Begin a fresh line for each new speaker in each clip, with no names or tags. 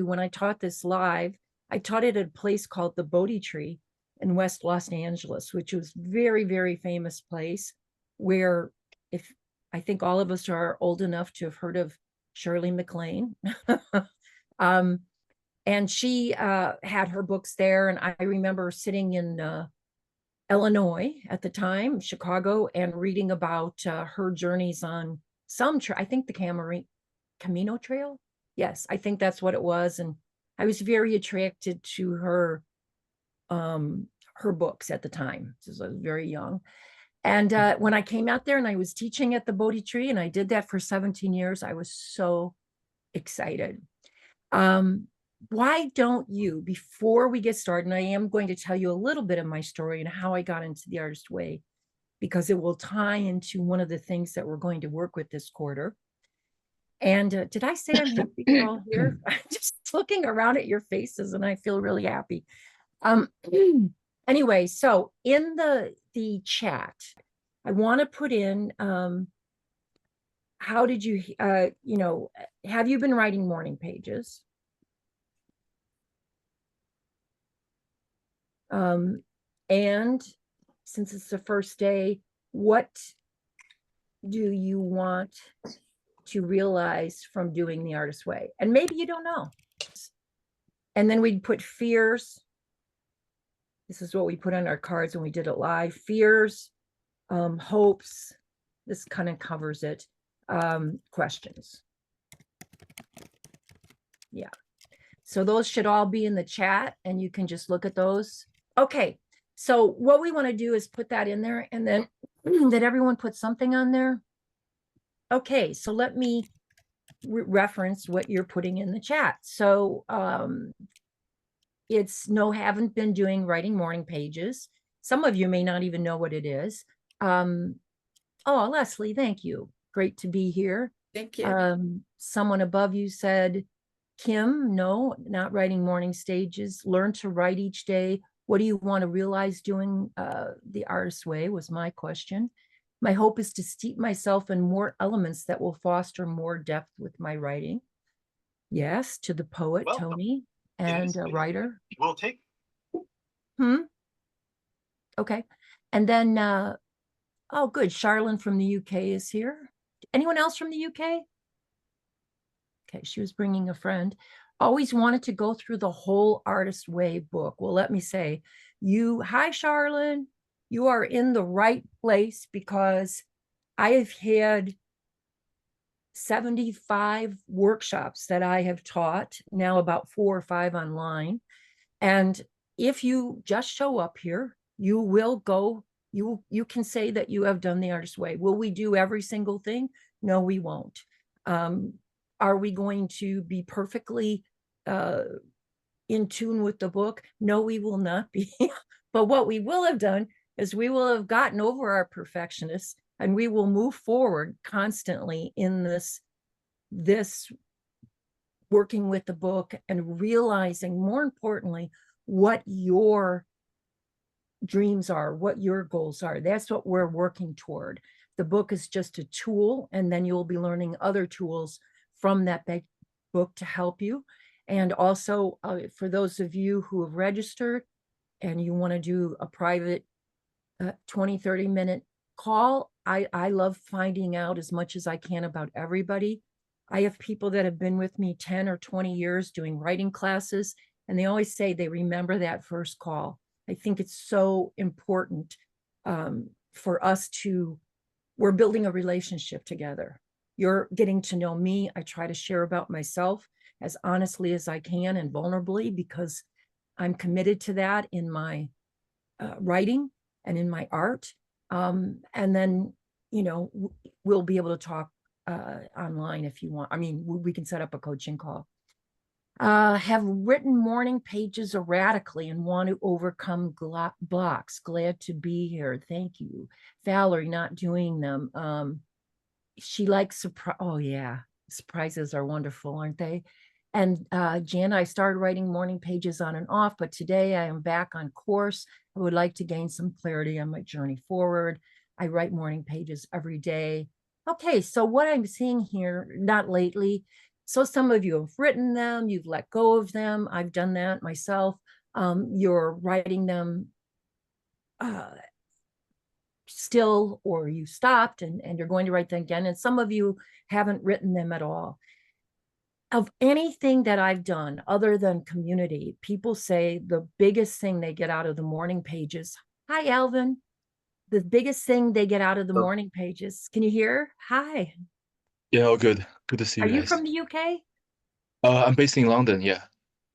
when I taught this live, I taught it at a place called the Bodhi Tree in West Los Angeles, which was very, very famous place where if I think all of us are old enough to have heard of Shirley MacLaine. um, and she had her books there. And I remember sitting in Illinois at the time, Chicago, and reading about her journeys on I think the Camino Trail. Yes, I think that's what it was. And I was very attracted to her books at the time, because I was very young. And when I came out there and I was teaching at the Bodhi Tree, and I did that for 17 years, I was so excited. Um, why don't you, before we get started, and I am going to tell you a little bit of my story and how I got into the Artist Way, because it will tie into one of the things that we're going to work with this quarter. And did I say I'm happy you're all here? I'm just looking around at your faces and I feel really happy. Anyway, so in the chat, I want to put in how did you have you been writing morning pages? And since it's the first day, what do you want to realize from doing the Artist Way? And maybe you don't know. And then we'd put fears. This is what we put on our cards when we did it live. Fears, hopes. This kind of covers it. Questions. Yeah. So those should all be in the chat and you can just look at those. Okay. So what we want to do is put that in there, and then did everyone put something on there? Okay. So let me reference what you're putting in the chat. So it's no, haven't been doing writing morning pages. Some of you may not even know what it is. Oh, Leslie, thank you. Great to be here.
Thank you.
Someone above you said, Kim, no, not writing morning stages. Learn to write each day. What do you want to realize doing the Artist Way was my question. My hope is to steep myself in more elements that will foster more depth with my writing. Yes, to the poet,
Welcome.
Tony, and a writer.
We'll take.
Okay. And then, oh, good. Charlene from the UK is here. Anyone else from the UK? Okay, she was bringing a friend. Always wanted to go through the whole Artist Way book. Well, let me say, hi, Charlene. You are in the right place, because I have had 75 workshops that I have taught, now about 4 or 5 online. And if you just show up here, you will go, you can say that you have done the Artist Way. Will we do every single thing? No, we won't. Are we going to be perfectly in tune with the book? No, we will not be. But what we will have done is we will have gotten over our perfectionists, and we will move forward constantly in this working with the book and realizing, more importantly, what your dreams are, what your goals are. That's what we're working toward. The book is just a tool, and then you'll be learning other tools from that book to help you. And also, for those of you who have registered and you want to do a private 20-30 minute call, I love finding out as much as I can about everybody. I have people that have been with me 10 or 20 years doing writing classes, and they always say they remember that first call. I think it's so important for us we're building a relationship together. You're getting to know me. I try to share about myself as honestly as I can and vulnerably, because I'm committed to that in my writing and in my art. And then, we'll be able to talk online if you want. I mean, we can set up a coaching call. Have written morning pages erratically and want to overcome blocks. Glad to be here. Thank you. Valerie, not doing them. She likes surprise. Oh yeah, surprises are wonderful, aren't they? And Jan, I started writing morning pages on and off, but today I am back on course. I would like to gain some clarity on my journey forward. I write morning pages every day. Okay, so what I'm seeing here, not lately, So some of you have written them, you've let go of them. I've done that myself. You're writing them still, or you stopped and you're going to write them again. And some of you haven't written them at all. Of anything that I've done other than community, people say the biggest thing they get out of the morning pages. Hi, Alvin. The biggest thing they get out of the
Oh,
morning pages. Can you hear? Hi.
yeah, all good. Good to see
Are
you
you
guys.
from the UK?
I'm based in London. Yeah.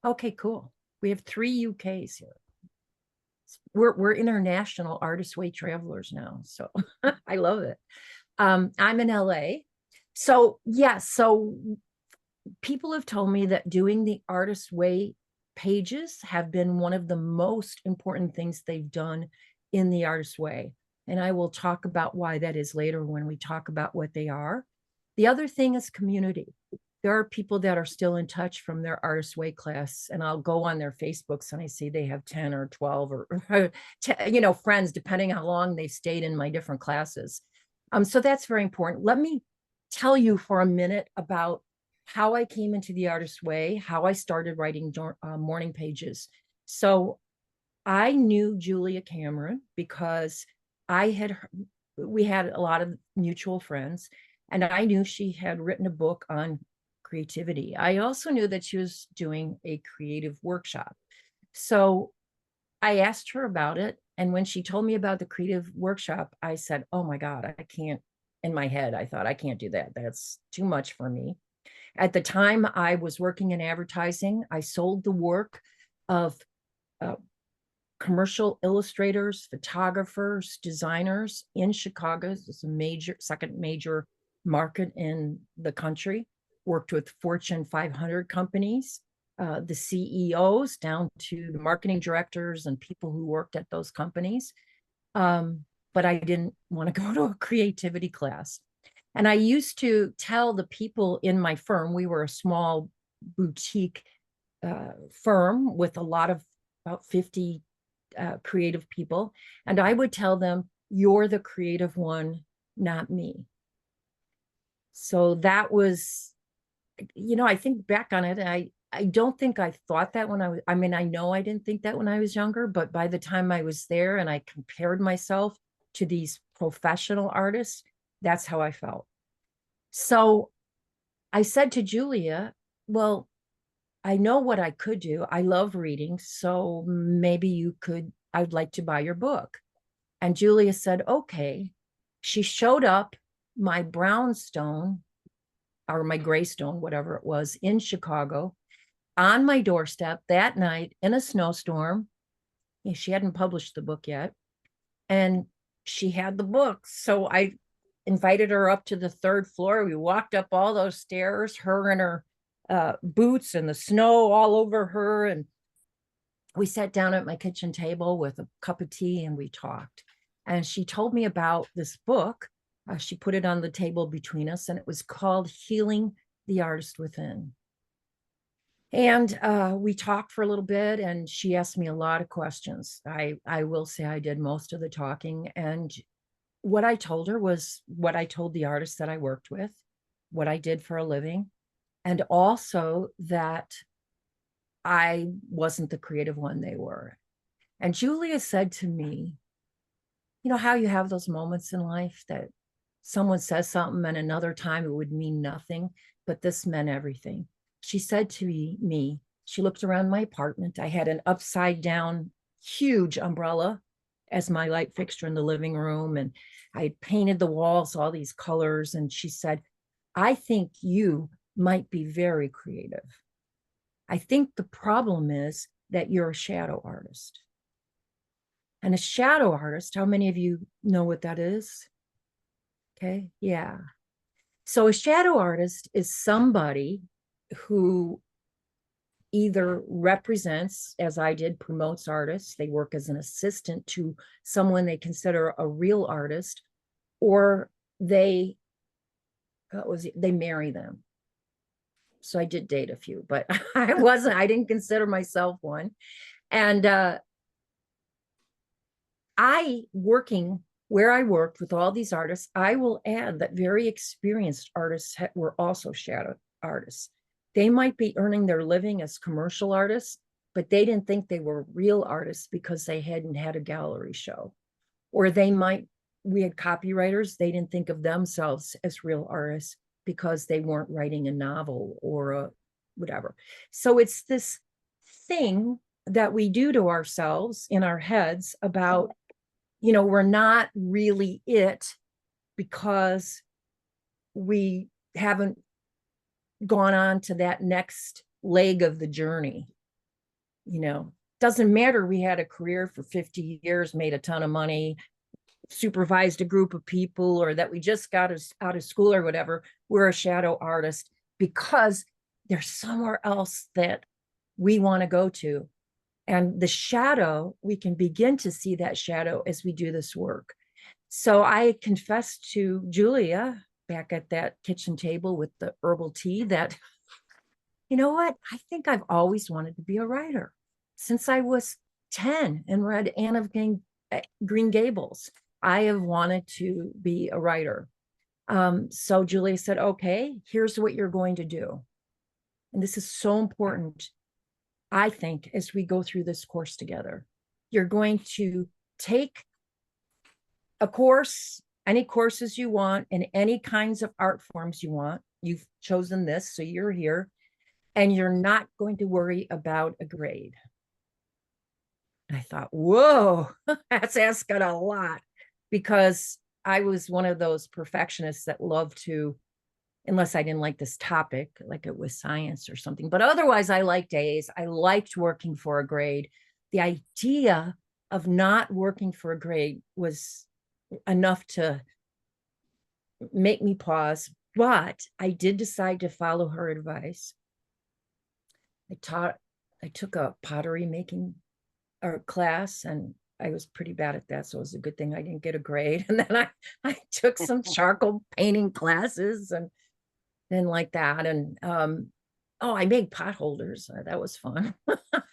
Okay, cool. We have 3 UKs here. We're international artist way travelers now. So I love it. I'm in LA. So yes, so people have told me that doing the artist way pages have been one of the most important things they've done in the artist way. And I will talk about why that is later when we talk about what they are. The other thing is community. There are people that are still in touch from their artist way class, and I'll go on their Facebooks and I see they have 10 or 12 or friends, depending how long they've stayed in my different classes. So that's very important. Let me tell you for a minute about how I came into the artist way, how I started writing morning pages. So I knew Julia Cameron because I had we had a lot of mutual friends, and I knew she had written a book on creativity. I also knew that she was doing a creative workshop. So I asked her about it, and when she told me about the creative workshop, I said, "Oh my God, I can't." In my head, I thought, I can't do that. That's too much for me. At the time, I was working in advertising. I sold the work of uh, commercial illustrators, photographers, designers in Chicago. It's a second major market in the country. Worked with Fortune 500 companies, the CEOs down to the marketing directors and people who worked at those companies. But I didn't want to go to a creativity class. And I used to tell the people in my firm, we were a small boutique firm with a lot of about 50 creative people. And I would tell them, you're the creative one, not me. So that was, I think back on it, I don't think I thought that when I mean, I know I didn't think that when I was younger, but by the time I was there and I compared myself to these professional artists, that's how I felt. So I said to Julia, well, I know what I could do. I love reading. So maybe I'd like to buy your book. And Julia said, okay. She showed up my brownstone or my graystone, whatever it was, in Chicago on my doorstep that night in a snowstorm. She hadn't published the book yet. And she had the book. So I invited her up to the third floor. We walked up all those stairs, her and her boots and the snow all over her. And we sat down at my kitchen table with a cup of tea and we talked. And she told me about this book. She put it on the table between us, and it was called Healing the Artist Within. And we talked for a little bit, and she asked me a lot of questions. I will say I did most of the talking. And what I told her was what I told the artists that I worked with, what I did for a living, and also that I wasn't the creative one they were. And Julia said to me, you know how you have those moments in life that someone says something and another time it would mean nothing, but this meant everything. She said to me, she looked around my apartment. I had an upside down, huge umbrella as my light fixture in the living room. And I had painted the walls all these colors. And she said, I think you might be very creative. I think the problem is that you're a shadow artist. And a shadow artist, how many of you know what that is? Okay. Yeah. So a shadow artist is somebody who either represents, as I did, promotes artists. They work as an assistant to someone they consider a real artist, or they they marry them. So I did date a few, but I didn't consider myself one. And I working where I worked with all these artists, I will add that very experienced artists were also shadow artists. They might be earning their living as commercial artists, but they didn't think they were real artists because they hadn't had a gallery show. Or we had copywriters, they didn't think of themselves as real artists because they weren't writing a novel or a whatever. So it's this thing that we do to ourselves in our heads about, we're not really it because we haven't gone on to that next leg of the journey. Doesn't matter we had a career for 50 years, made a ton of money, supervised a group of people, or that we just got out of school or whatever. We're a shadow artist because there's somewhere else that we want to go to. And the shadow, we can begin to see that shadow as we do this work. So I confessed to Julia back at that kitchen table with the herbal tea that, you know what? I think I've always wanted to be a writer since I was 10 and read Anne of Green Gables. I have wanted to be a writer. So Julia said, okay, here's what you're going to do. And this is so important, I think, as we go through this course together. You're going to take a course, any courses you want, in any kinds of art forms you want. You've chosen this, so you're here, and you're not going to worry about a grade. And I thought, whoa, that's asking a lot, because I was one of those perfectionists that loved to, unless I didn't like this topic, like it was science or something, but otherwise I liked A's. I liked working for a grade. The idea of not working for a grade was enough to make me pause, but I did decide to follow her advice. I took a pottery making class, and I was pretty bad at that, so it was a good thing I didn't get a grade. And then I took some charcoal painting classes and then like that. And I made pot holders. That was fun.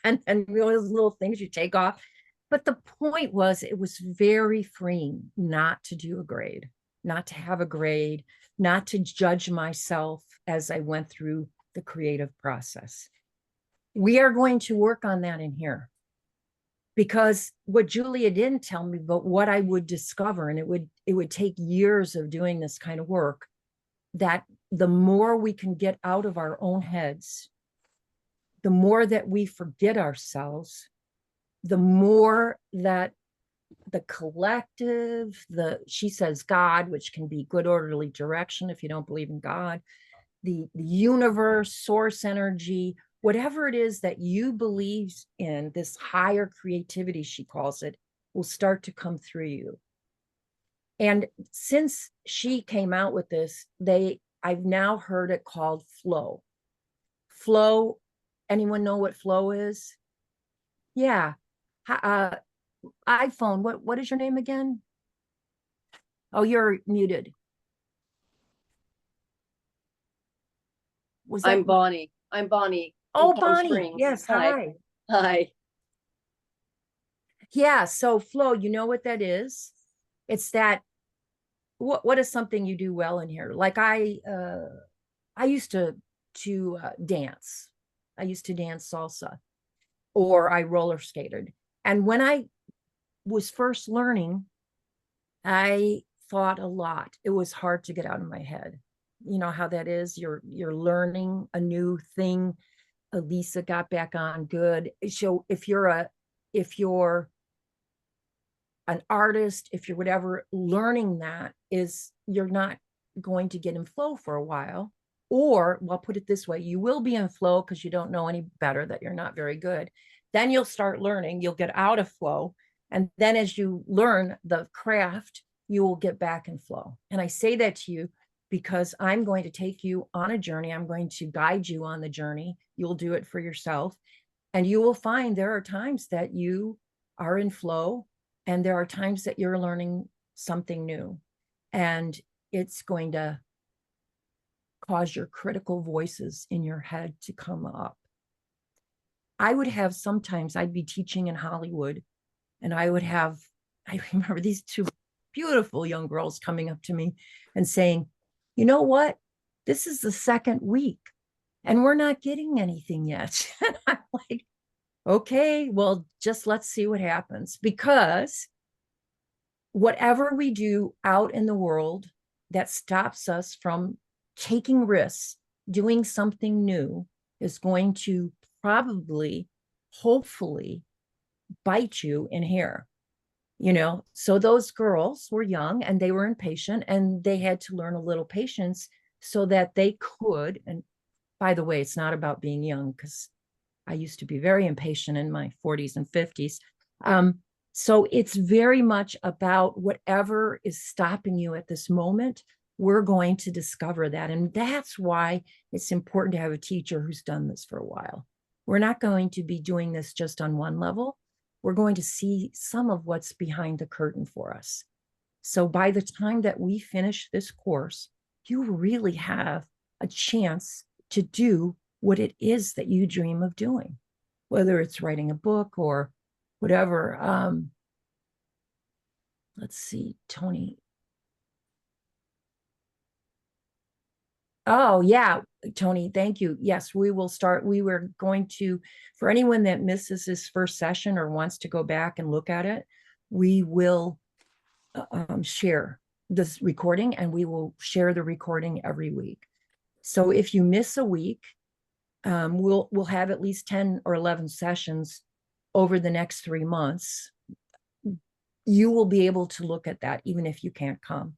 and those little things you take off. But the point was, it was very freeing not to do a grade, not to have a grade, not to judge myself as I went through the creative process. We are going to work on that in here, because what Julia didn't tell me, but what I would discover, and it would take years of doing this kind of work, that the more we can get out of our own heads, the more that we forget ourselves, the more that the collective, she says God, which can be good orderly direction if you don't believe in God, the universe, source energy, whatever it is that you believe in, this higher creativity, she calls it, will start to come through you. And since she came out with this, I've now heard it called flow. Flow, anyone know what flow is? Yeah. iPhone, what is your name again? Oh, you're muted.
I'm Bonnie. I'm Bonnie.
Oh, Bonnie. Yes. Hi.
Hi.
Yeah. So flow, you know what that is? It's that, what is something you do well in here? Like I used to dance. I used to dance salsa, or I roller skated. And when I was first learning, I thought a lot. It was hard to get out of my head. You know how that is? You're learning a new thing. Elisa got back on good. So if you're an artist, if you're whatever, learning that is, you're not going to get in flow for a while. Or, well, put it this way, you will be in flow because you don't know any better, that you're not very good. Then you'll start learning, you'll get out of flow. And then as you learn the craft, you will get back in flow. And I say that to you because I'm going to take you on a journey. I'm going to guide you on the journey. You'll do it for yourself. And you will find there are times that you are in flow, and there are times that you're learning something new. And it's going to cause your critical voices in your head to come up. I I'd be teaching in Hollywood, and I remember these two beautiful young girls coming up to me and saying, you know what? This is the second week and we're not getting anything yet. And I'm like, okay, well, just let's see what happens, because whatever we do out in the world that stops us from taking risks, doing something new, is going to probably, hopefully, bite you in here. So those girls were young and they were impatient, and they had to learn a little patience so that they could. And by the way, it's not about being young, because I used to be very impatient in my 40s and 50s. So it's very much about whatever is stopping you at this moment. We're going to discover that. And that's why it's important to have a teacher who's done this for a while. We're not going to be doing this just on one level. We're going to see some of what's behind the curtain for us. So by the time that we finish this course, you really have a chance to do what it is that you dream of doing, whether it's writing a book or whatever. Let's see, Tony. Oh, yeah, Tony, thank you. Yes, we will start. We were going to, for anyone that misses this first session or wants to go back and look at it, we will share this recording, and we will share the recording every week. So if you miss a week, we'll have at least 10 or 11 sessions over the next 3 months. You will be able to look at that even if you can't come.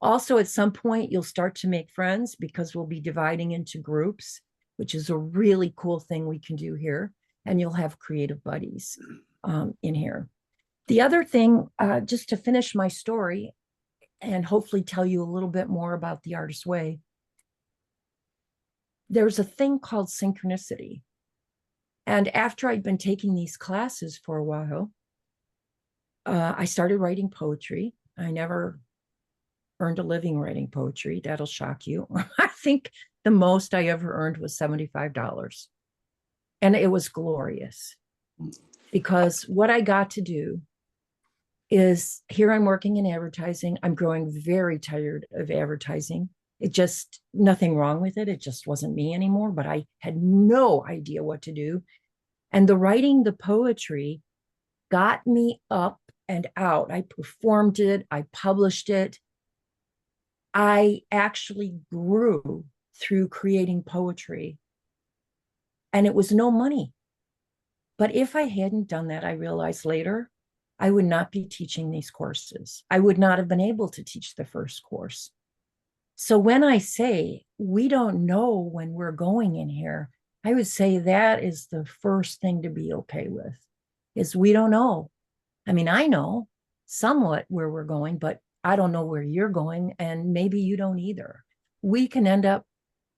Also, at some point, you'll start to make friends, because we'll be dividing into groups, which is a really cool thing we can do here. And you'll have creative buddies in here. The other thing, just to finish my story and hopefully tell you a little bit more about the Artist's Way, there's a thing called synchronicity. And after I'd been taking these classes for a while, I started writing poetry. I never earned a living writing poetry. That'll shock you. I think the most I ever earned was $75. And it was glorious, because what I got to do is, here I'm working in advertising. I'm growing very tired of advertising. It just, nothing wrong with it. It just wasn't me anymore, but I had no idea what to do. And the writing, the poetry got me up and out. I performed it. I published it. I actually grew through creating poetry, and it was no money. But if I hadn't done that, I realized later, I would not be teaching these courses. I would not have been able to teach the first course. So when I say we don't know when we're going in here, I would say that is the first thing to be okay with, is we don't know. I mean, I know somewhat where we're going, but I don't know where you're going, and maybe you don't either. We can end up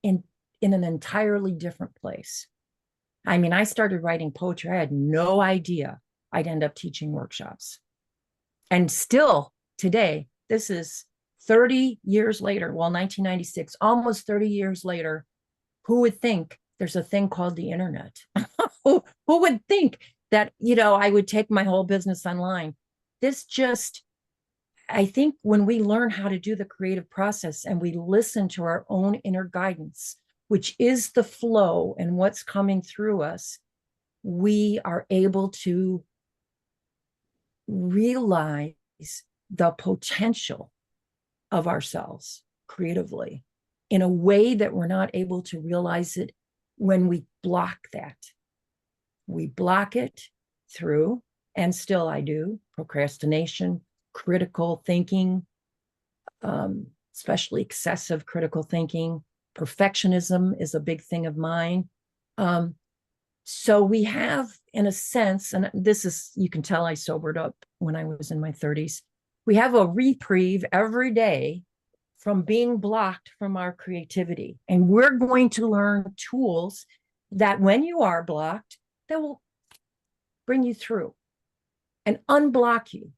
in an entirely different place. I mean, I started writing poetry. I had no idea I'd end up teaching workshops. And still today, this is 30 years later, well, 1996, almost 30 years later, who would think there's a thing called the internet? who would think that, I would take my whole business online? This just, I think when we learn how to do the creative process and we listen to our own inner guidance, which is the flow and what's coming through us, we are able to realize the potential of ourselves creatively in a way that we're not able to realize it when we block that. We block it through, and still I do, procrastination, critical thinking, especially excessive critical thinking. Perfectionism is a big thing of mine. So we have, in a sense, and this is, you can tell I sobered up when I was in my 30s, we have a reprieve every day from being blocked from our creativity. And we're going to learn tools that when you are blocked, that will bring you through and unblock you.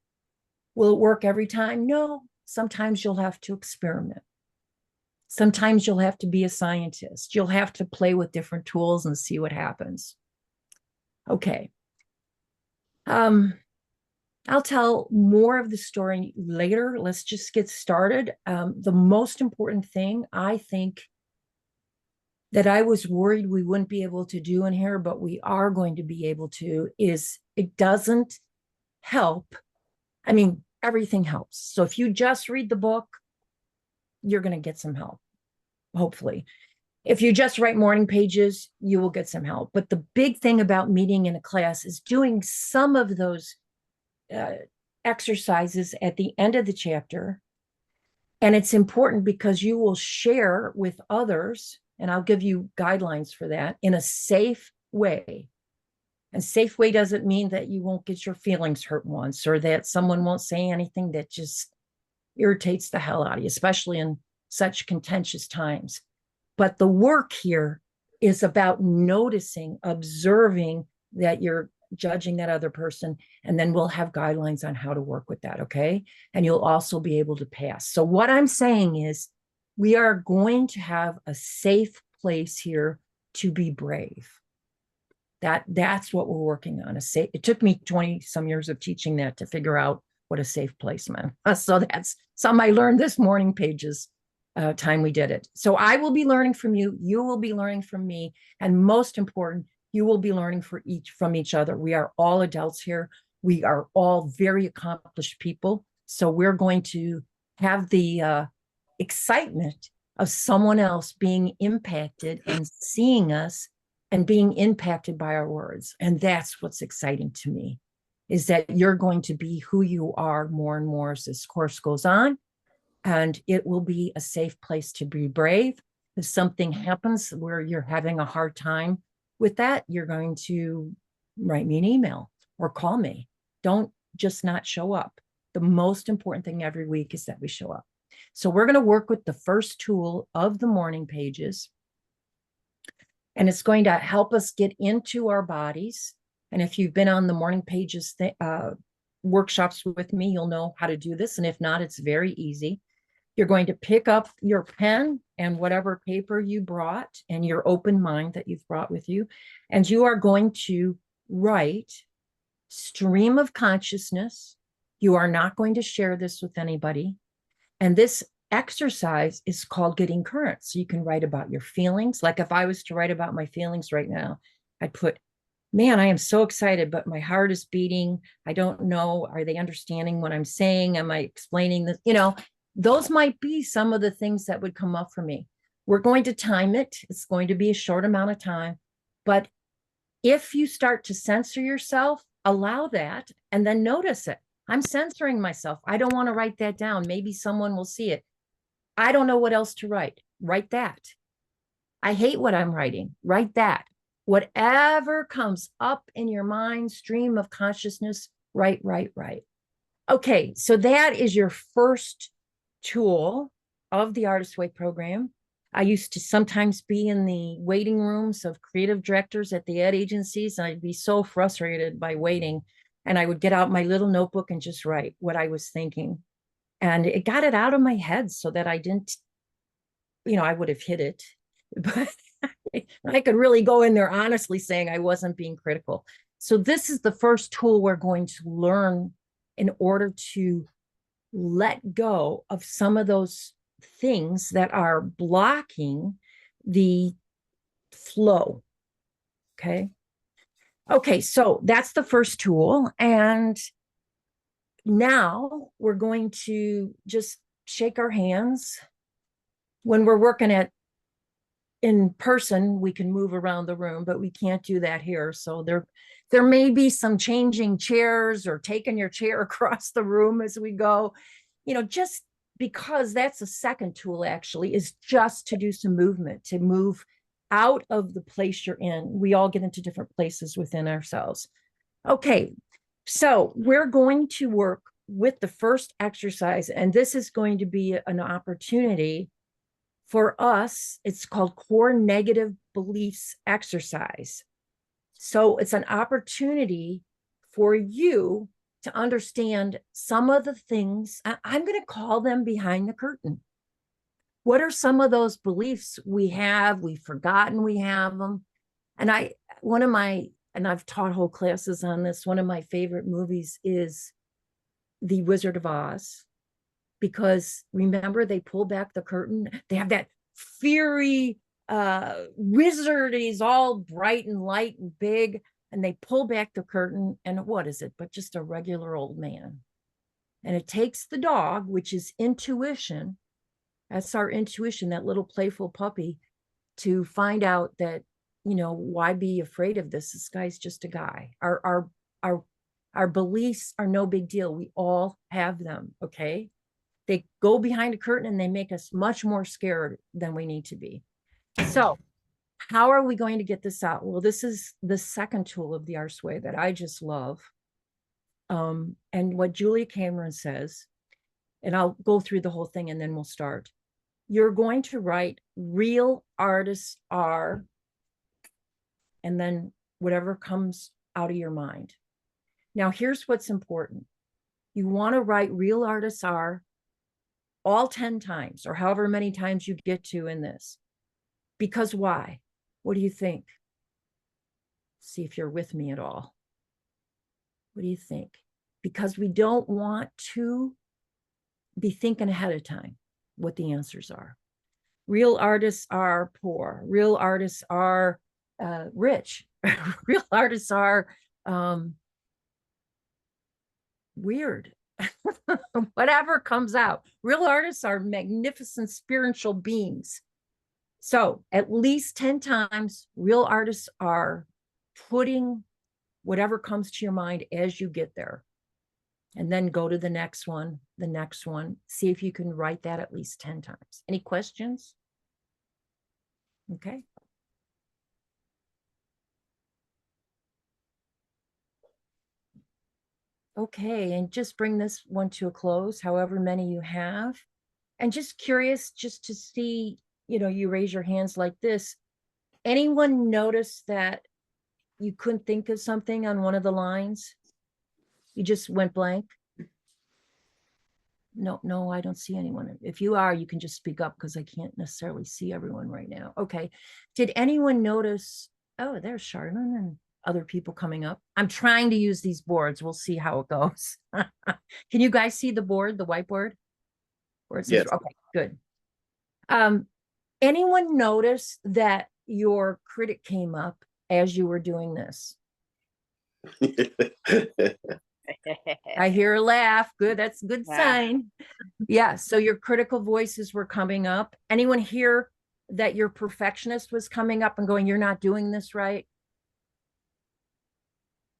Will it work every time? No. Sometimes you'll have to experiment. Sometimes you'll have to be a scientist. You'll have to play with different tools and see what happens. Okay. I'll tell more of the story later. Let's just get started. The most important thing, I think, that I was worried we wouldn't be able to do in here, but we are going to be able to, is it doesn't help. I mean, everything helps. So if you just read the book, you're going to get some help, hopefully. If you just write morning pages, you will get some help. But the big thing about meeting in a class is doing some of those exercises at the end of the chapter. And it's important because you will share with others, and I'll give you guidelines for that, in a safe way. And safe way doesn't mean that you won't get your feelings hurt once, or that someone won't say anything that just irritates the hell out of you, especially in such contentious times. But the work here is about noticing, observing that you're judging that other person, and then we'll have guidelines on how to work with that, okay? And you'll also be able to pass. So what I'm saying is we are going to have a safe place here to be brave. That's what we're working on. It took me 20 some years of teaching that to figure out what a safe place meant. So that's some I learned this morning pages time we did it. So I will be learning from you. You will be learning from me. And most important, you will be learning from each other. We are all adults here. We are all very accomplished people. So we're going to have the excitement of someone else being impacted and seeing us and being impacted by our words. And that's what's exciting to me, is that you're going to be who you are more and more as this course goes on. And it will be a safe place to be brave. If something happens where you're having a hard time with that, you're going to write me an email or call me. Don't just not show up. The most important thing every week is that we show up. So we're going to work with the first tool of the morning pages. And it's going to help us get into our bodies. And if you've been on the morning pages workshops with me, you'll know how to do this. And if not, it's very easy. You're going to pick up your pen and whatever paper you brought and your open mind that you've brought with you. And you are going to write stream of consciousness. You are not going to share this with anybody. And this exercise is called getting current. So you can write about your feelings. Like if I was to write about my feelings right now, I'd put, man, I am so excited, but my heart is beating. I don't know. Are they understanding what I'm saying? Am I explaining this? You know, those might be some of the things that would come up for me. We're going to time it. It's going to be a short amount of time. But if you start to censor yourself, allow that and then notice it. I'm censoring myself. I don't want to write that down. Maybe someone will see it. I don't know what else to write. Write that. I hate what I'm writing. Write that. Whatever comes up in your mind, stream of consciousness, write. Okay, so that is your first tool of the Artist Way program. I used to sometimes be in the waiting rooms of creative directors at the ad agencies, and I'd be so frustrated by waiting. And I would get out my little notebook and just write what I was thinking. And it got it out of my head so that I didn't, I would have hid it, but I could really go in there honestly saying I wasn't being critical. So this is the first tool we're going to learn in order to let go of some of those things that are blocking the flow. Okay, so that's the first tool. And now we're going to just shake our hands. When we're working in person, we can move around the room, but we can't do that here. So there may be some changing chairs or taking your chair across the room as we go, just because that's a second tool actually, is just to do some movement, to move out of the place you're in. We all get into different places within ourselves. Okay, so we're going to work with the first exercise, and this is going to be an opportunity for us. It's called Core Negative Beliefs Exercise. So it's an opportunity for you to understand some of the things, I'm going to call them behind the curtain. What are some of those beliefs we've forgotten we have them? And I've taught whole classes on this. One of my favorite movies is The Wizard of Oz, because remember, they pull back the curtain. They have that fiery wizard. He's all bright and light and big. And they pull back the curtain, and what is it but just a regular old man? And it takes the dog, which is intuition. That's our intuition, that little playful puppy, to find out that, why be afraid of this? This guy's just a guy. Our beliefs are no big deal. We all have them. Okay. They go behind a curtain and they make us much more scared than we need to be. So how are we going to get this out? Well, this is the second tool of the Archway that I just love. And what Julia Cameron says, and I'll go through the whole thing and then we'll start. You're going to write real artists are, and then whatever comes out of your mind. Now, here's what's important. You want to write real artists are all 10 times or however many times you get to in this. Because why? What do you think? See if you're with me at all. What do you think? Because we don't want to be thinking ahead of time what the answers are. Real artists are poor. Real artists are rich. Real artists are weird. Whatever comes out. Real artists are magnificent spiritual beings. So at least 10 times, real artists are putting whatever comes to your mind as you get there. And then go to the next one, see if you can write that at least 10 times. Any questions? Okay. Okay, and just bring this one to a close, however many you have. And just curious, just to see, you raise your hands like this. Anyone notice that you couldn't think of something on one of the lines? You just went blank? No, I don't see anyone. If you are, you can just speak up because I can't necessarily see everyone right now. Okay. Did anyone notice? Oh, there's Charlene and other people coming up. I'm trying to use these boards. We'll see how it goes. Can you guys see the board, the whiteboard? Where it says,
Yes.
Okay, good. Anyone notice that your critic came up as you were doing this? I hear a laugh. Good. That's a good
Yeah.
sign. Yeah. So your critical voices were coming up. Anyone hear that your perfectionist was coming up and going, you're not doing this right?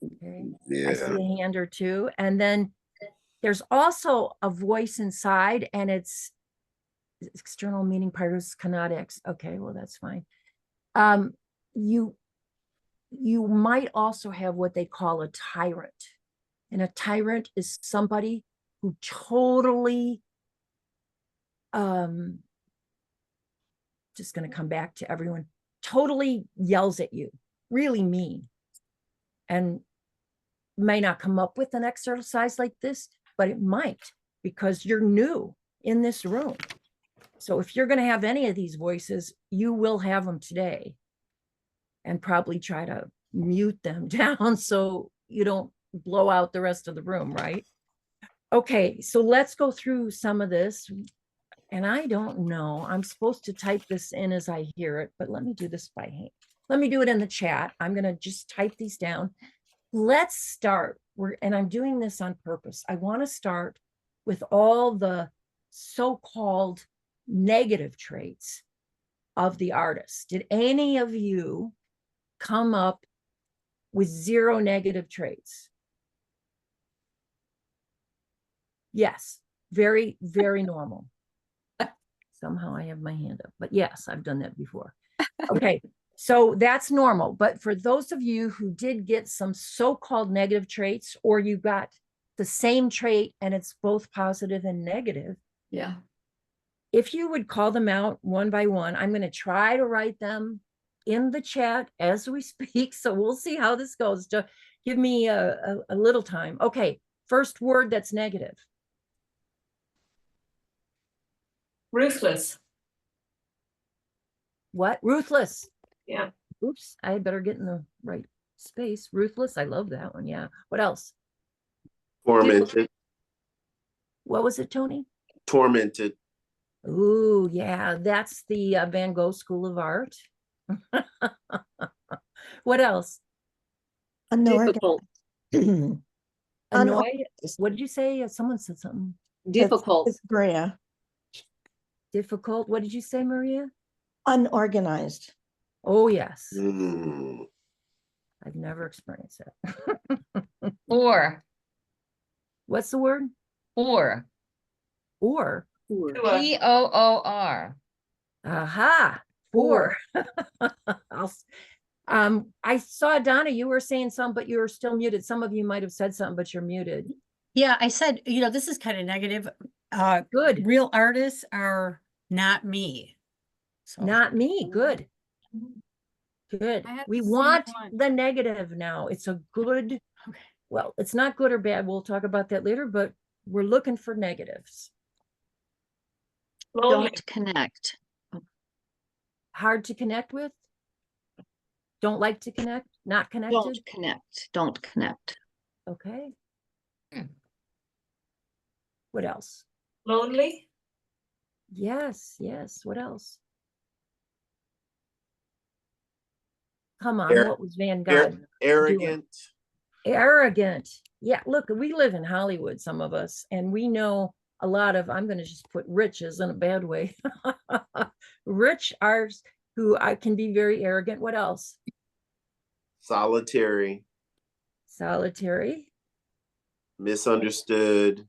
Okay. I see
Yeah.
a hand or two. And then there's also a voice inside, and it's external meaning partus canadix. Okay, well, that's fine. You might also have what they call a tyrant. And a tyrant is somebody who totally, just going to come back to everyone, totally yells at you, really mean, and may not come up with an exercise like this, but it might, because you're new in this room. So if you're going to have any of these voices, you will have them today, and probably try to mute them down so you don't blow out the rest of the room, right? Okay, so let's go through some of this. And I don't know, I'm supposed to type this in as I hear it, but let me do this by hand. Let me do it in the chat. I'm going to just type these down. Let's start. And I'm doing this on purpose. I want to start with all the so-called negative traits of the artist. Did any of you come up with 0 negative traits? Yes, very, very normal. Somehow I have my hand up, but yes, I've done that before. Okay, so that's normal. But for those of you who did get some so-called negative traits, or you got the same trait and it's both positive and negative,
Yeah.
if you would call them out one by one, I'm going to try to write them in the chat as we speak. So we'll see how this goes. Just give me a little time. Okay, first word that's negative.
Ruthless.
What? Ruthless.
Yeah.
Oops, I better get in the right space. Ruthless. I love that one. Yeah. What else?
Tormented.
What was it, Tony?
Tormented.
Ooh, yeah, that's the Van Gogh School of Art. What else?
Difficult.
Annoy.
Unorganized.
What did you say? Someone said something.
Difficult.
It's Brea.
Difficult. What did you say, Maria?
Unorganized.
Oh, yes.
Mm.
I've never experienced it.
Four,
What's the word?
four,
Or.
Poor.
Poor.
Aha. Four. I'll, I saw Donna, you were saying some, but you were still muted. Some of you might have said something, but you're muted.
Yeah, I said, this is kind of negative.
Good.
Real artists are not me. So
Not me. Good. Good.
I had
We
the same
want
one.
the negative now. It's a good,
Okay.
well, it's not good or bad. We'll talk about that later, but we're looking for negatives.
Lonely.
Don't connect.
Hard to connect with? Don't like to connect? Not connected?
Don't connect. Don't connect.
Okay.
Hmm.
What else?
Lonely.
Yes, yes. What else? Come on,
Ar-
what was Van Gogh?
Arrogant.
Arrogant. Yeah, look, we live in Hollywood, some of us, and we know a lot of, I'm going to just put riches in a bad way. Rich are who I can be very arrogant. What else?
Solitary.
Solitary.
Misunderstood.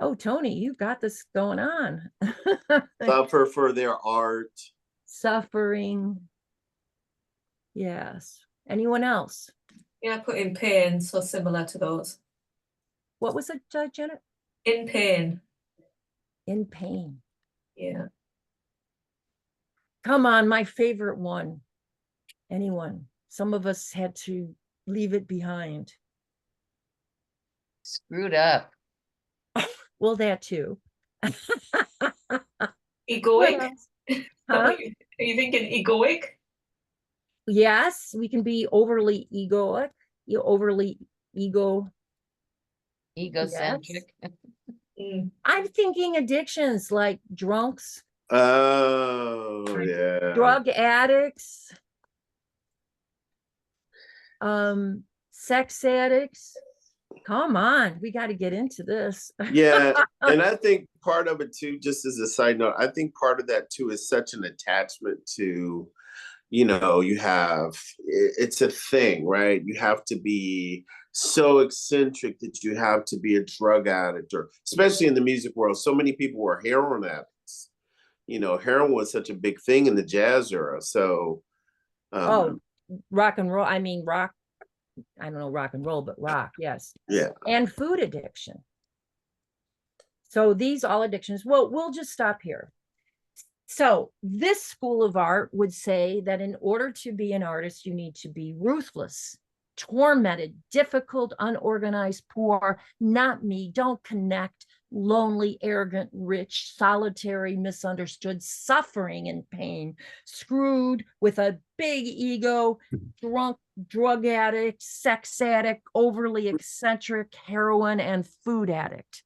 Oh, Tony, you got this going on.
Suffer for their art.
Suffering. Yes. Anyone else?
Yeah, I put in pain, so similar to those.
What was it, Janet?
In pain.
In pain.
Yeah.
Come on, my favorite one. Anyone? Some of us had to leave it behind.
Screwed up.
Well, that too. What
Egoic.
else?
Is that
Huh?
what are you thinking egoic?
Yes, we can be overly egoic, overly ego.
Egocentric.
Mm.
I'm thinking addictions like drunks,
Oh, yeah.
drug addicts, sex addicts. Come on, we got to get into this.
Yeah. And I think part of it too, just as a side note, I think part of that too is such an attachment to, you have, it's a thing, right? You have to be so eccentric that you have to be a drug addict, or especially in the music world, so many people were heroin addicts. Heroin was such a big thing in the jazz era. So,
Oh, rock and roll. I mean, rock. I don't know rock and roll, but rock, yes.
yeah.
And food addiction. So these all addictions. Well, we'll just stop here. So this school of art would say that in order to be an artist, you need to be ruthless, tormented, difficult, unorganized, poor, not me, don't connect, lonely, arrogant, rich, solitary, misunderstood, suffering and pain, screwed with a big ego, drunk, drug addict, sex addict, overly eccentric, heroin, and food addict.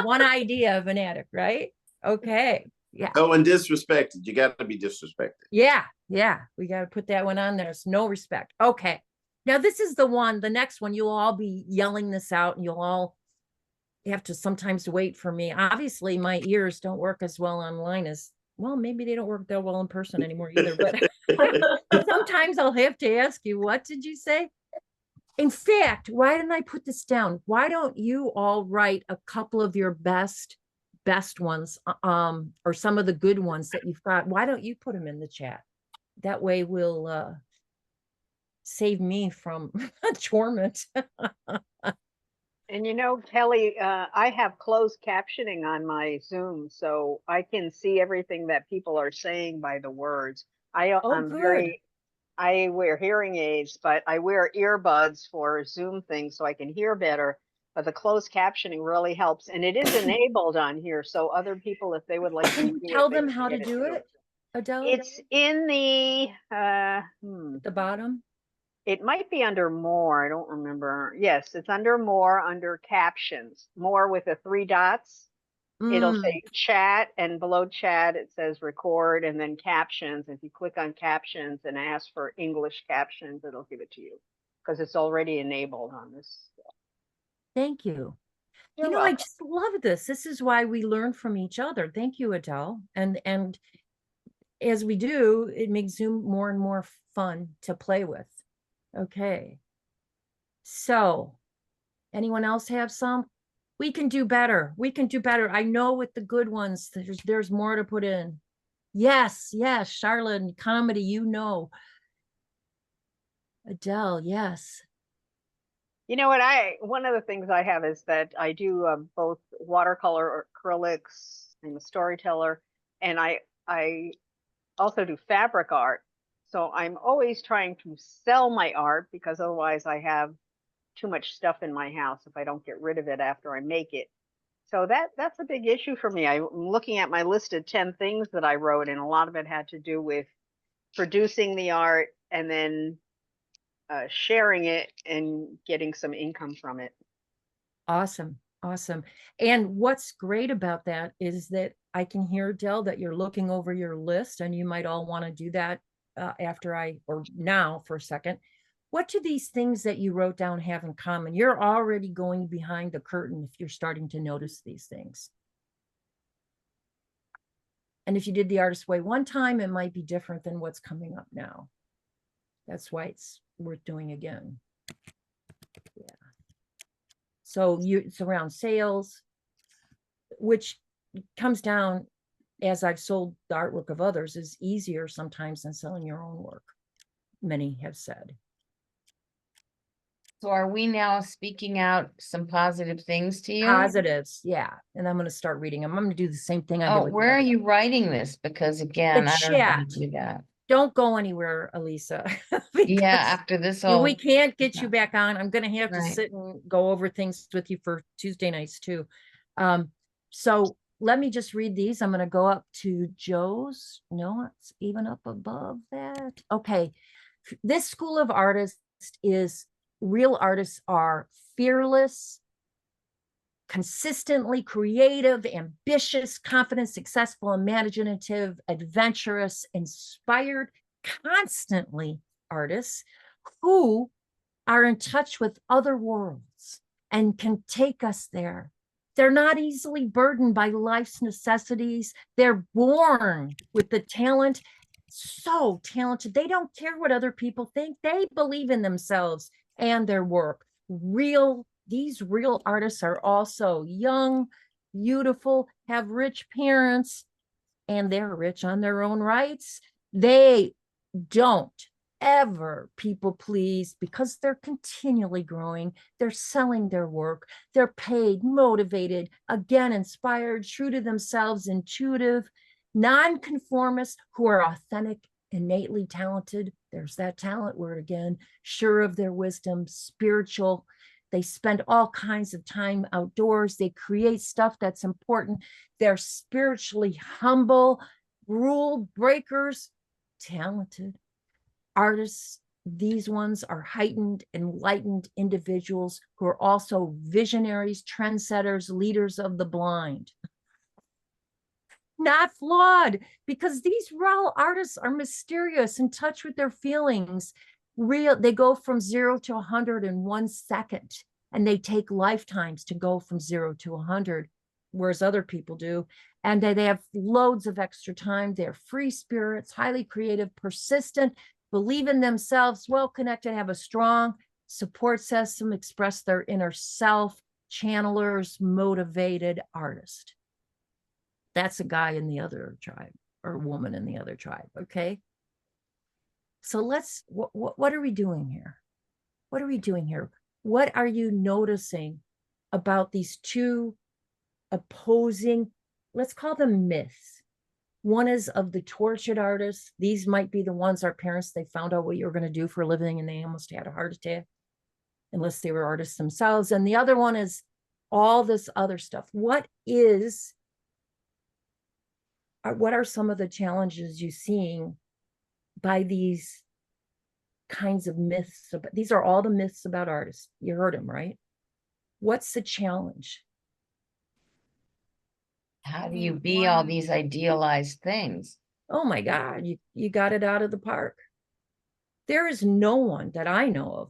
One idea of an addict, right? Okay. Yeah.
Oh, and disrespected. You got to be disrespected.
Yeah. Yeah. We got to put that one on there. There's no respect. Okay. Now, this is the one, the next one, you'll all be yelling this out and you'll all have to sometimes wait for me. Obviously, my ears don't work as well online as, well, maybe they don't work that well in person anymore either, but sometimes I'll have to ask you, what did you say? In fact, why didn't I put this down? Why don't you all write a couple of your best ones, or some of the good ones that you've got? Why don't you put them in the chat? That way we'll save me from torment.
And Kelly, I have closed captioning on my Zoom, so I can see everything that people are saying by the words. I'm
good.
I wear hearing aids, but I wear earbuds for Zoom things so I can hear better. But the closed captioning really helps, and it is enabled on here. So other people, if they would like to
Can you
see
tell
they
them
can
how to
get
do
too.
it, Adele?
It's in the
The bottom.
it might be under more. I don't remember. Yes, it's under more, under captions. More with the 3 dots. It'll
Mm,
say chat, and below chat it says record, and then captions. If you click on captions and ask for English captions, it'll give it to you because it's already enabled on this.
thank you.
You're
You know, I
welcome.
just love this. This is why we learn from each other. Thank you, Adele. And as we do, it makes Zoom more and more fun to play with. Okay. So, anyone else have some? We can do better. We can do better. I know with the good ones, there's more to put in. Yes, yes, Charlotte, and comedy, you know. Adele, yes.
You know what? One of the things I have is that I do both watercolor or acrylics. I'm a storyteller, and I also do fabric art. So I'm always trying to sell my art because otherwise I have too much stuff in my house if I don't get rid of it after I make it. So that's a big issue for me. I'm looking at my list of 10 things that I wrote, and a lot of it had to do with producing the art and then sharing it and getting some income from it.
Awesome. Awesome. And what's great about that is that I can hear, Del, that you're looking over your list, and you might all want to do that after or now for a second. What do these things that you wrote down have in common? You're already going behind the curtain if you're starting to notice these things. And if you did the artist way one time, it might be different than what's coming up now. That's why it's worth doing again. Yeah. So it's around sales, which comes down, as I've sold the artwork of others, is easier sometimes than selling your own work. Many have said.
So are we now speaking out some positive things to you?
Positives, yeah. And I'm going to start reading them. I'm going to do the same thing I did
Oh,
with
where are
the other.
you writing this? Because again, I don't know how to
chat.
do that.
Don't go anywhere, Elisa.
Yeah,
because
after this whole.
we can't get you back on. I'm going to have to
Right.
sit and go over things with you for Tuesday nights too. So let me just read these. I'm going to go up to Joe's. No, it's even up above that. Okay. This school of artists is real artists are fearless, consistently creative, ambitious, confident, successful, imaginative, adventurous, inspired, constantly artists who are in touch with other worlds and can take us there. They're not easily burdened by life's necessities. They're born with the talent, so talented. They don't care what other people think. They believe in themselves and their work. These real artists are also young, beautiful, have rich parents, and they're rich on their own rights. They don't ever people please because they're continually growing. They're selling their work. They're paid, motivated, again, inspired, true to themselves, intuitive, nonconformists who are authentic, innately talented. There's that talent word again, sure of their wisdom, spiritual. They spend all kinds of time outdoors. They create stuff that's important. They're spiritually humble, rule breakers, talented artists. These ones are heightened, enlightened individuals who are also visionaries, trendsetters, leaders of the blind. Not flawed, because these real artists are mysterious, in touch with their feelings. They go from 0 to 100 in 1 second, and they take lifetimes to go from 0 to 100, whereas other people do. And they have loads of extra time. They're free spirits, highly creative, persistent, believe in themselves, well-connected, have a strong support system, express their inner self, channelers, motivated artist. That's a guy in the other tribe, or a woman in the other tribe, okay? So what are we doing here? What are we doing here? What are you noticing about these two opposing, let's call them myths? One is of the tortured artists. These might be the ones our parents, they found out what you were going to do for a living and they almost had a heart attack, unless they were artists themselves. And the other one is all this other stuff. What are some of the challenges you're seeing by these kinds of myths? These are all the myths about artists. You heard them, right? What's the challenge?
How do you be all these idealized things?
Oh my God, you got it out of the park. There is no one that I know of.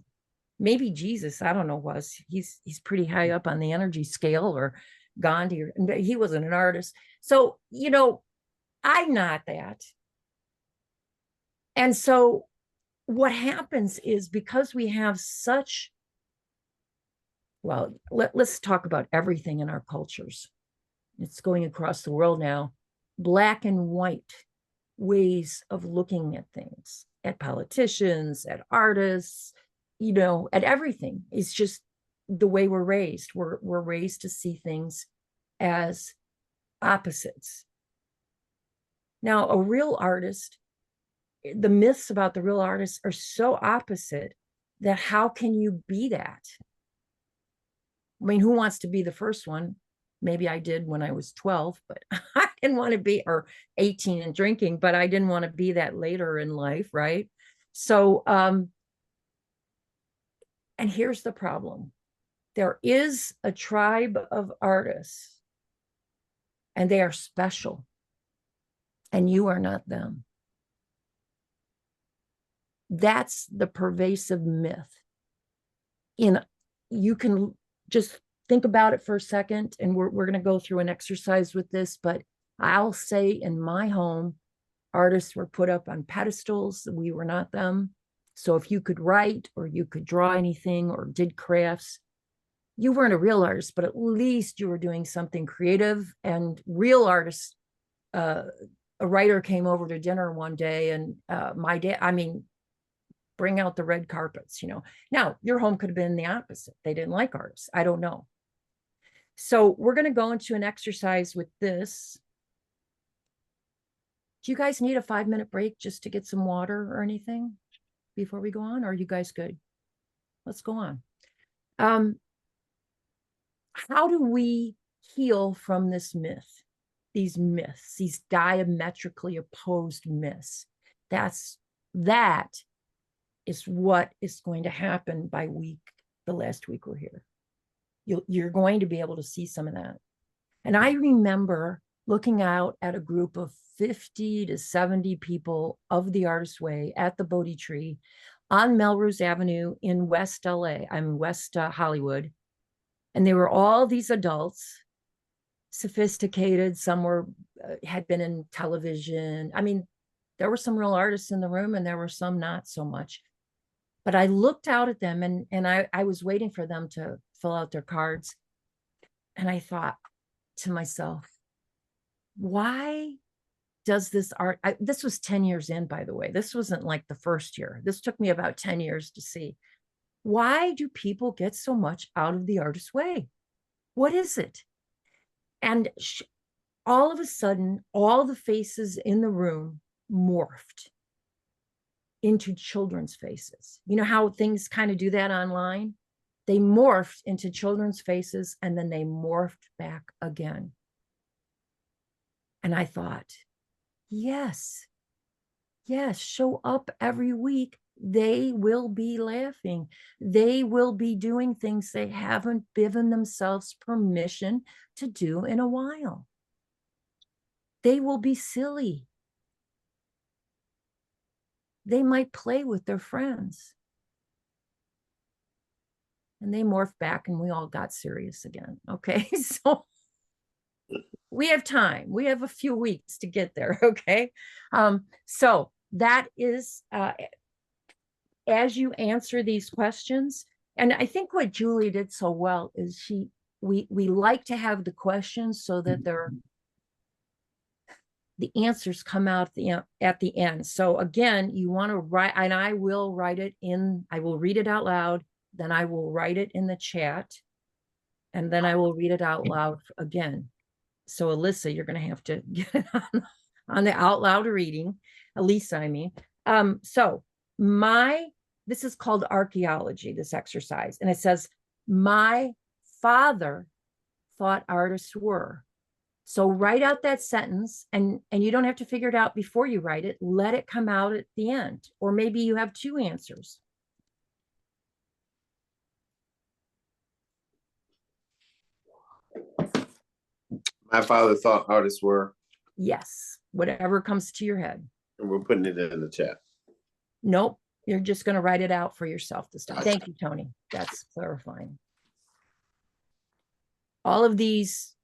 Maybe Jesus, I don't know, he's pretty high up on the energy scale, or Gandhi, or he wasn't an artist. So, I'm not that. And so what happens is, because we have such, well, let's talk about everything in our cultures. It's going across the world now, black and white ways of looking at things, at politicians, at artists, at everything. It's just the way we're raised. We're raised to see things as opposites. Now, a real artist, the myths about the real artists are so opposite that how can you be that? I mean, who wants to be the first one? Maybe I did when I was 12, but I didn't want to be, or 18 and drinking, but I didn't want to be that later in life, right? So, and here's the problem. There is a tribe of artists, and they are special, and you are not them. That's the pervasive myth. You can just think about it for a second, and we're going to go through an exercise with this, but I'll say in my home, artists were put up on pedestals. We were not them. So if you could write, or you could draw anything, or did crafts, you weren't a real artist, but at least you were doing something creative. And real artists, a writer came over to dinner one day, and my dad, bring out the red carpets, Now, your home could have been the opposite. They didn't like artists. I don't know. So we're going to go into an exercise with this. Do you guys need a 5-minute break just to get some water or anything before we go on? Or are you guys good? Let's go on. How do we heal from this myth? These myths, these diametrically opposed myths. That is what is going to happen by the last week we're here. You're going to be able to see some of that. And I remember looking out at a group of 50 to 70 people of the Artist Way at the Bodhi Tree on Melrose Avenue in West LA. I'm West Hollywood. And they were all these adults, sophisticated. Some had been in television. There were some real artists in the room, and there were some not so much. But I looked out at them, and I was waiting for them to fill out their cards. And I thought to myself, why does this art, this was 10 years in, by the way. This wasn't like the first year. This took me about 10 years to see. Why do people get so much out of the Artist's Way? What is it? And all of a sudden, all the faces in the room morphed into children's faces. You know how things kind of do that online? They morphed into children's faces, and then they morphed back again. And I thought, yes, show up every week. They will be laughing. They will be doing things they haven't given themselves permission to do in a while. They will be silly. They might play with their friends. And they morphed back, and we all got serious again. Okay, so we have time. We have a few weeks to get there. Okay, so that is as you answer these questions, and I think what Julie did so well is we like to have the questions so that the answers come out at the end. So again, you want to write, and I will read it out loud, then I will write it in the chat, and then I will read it out loud again. So Alyssa, you're going to have to get it on the out loud reading. Elisa, I mean. So this is called archaeology, this exercise. And it says, my father thought artists were. So write out that sentence, and you don't have to figure it out before you write it. Let it come out at the end. Or maybe you have two answers.
My father thought artists were,
Yes, whatever comes to your head.
and we're putting it in the chat.
Nope, you're just going to write it out for yourself this time. Thank you, Tony. That's clarifying. All of these,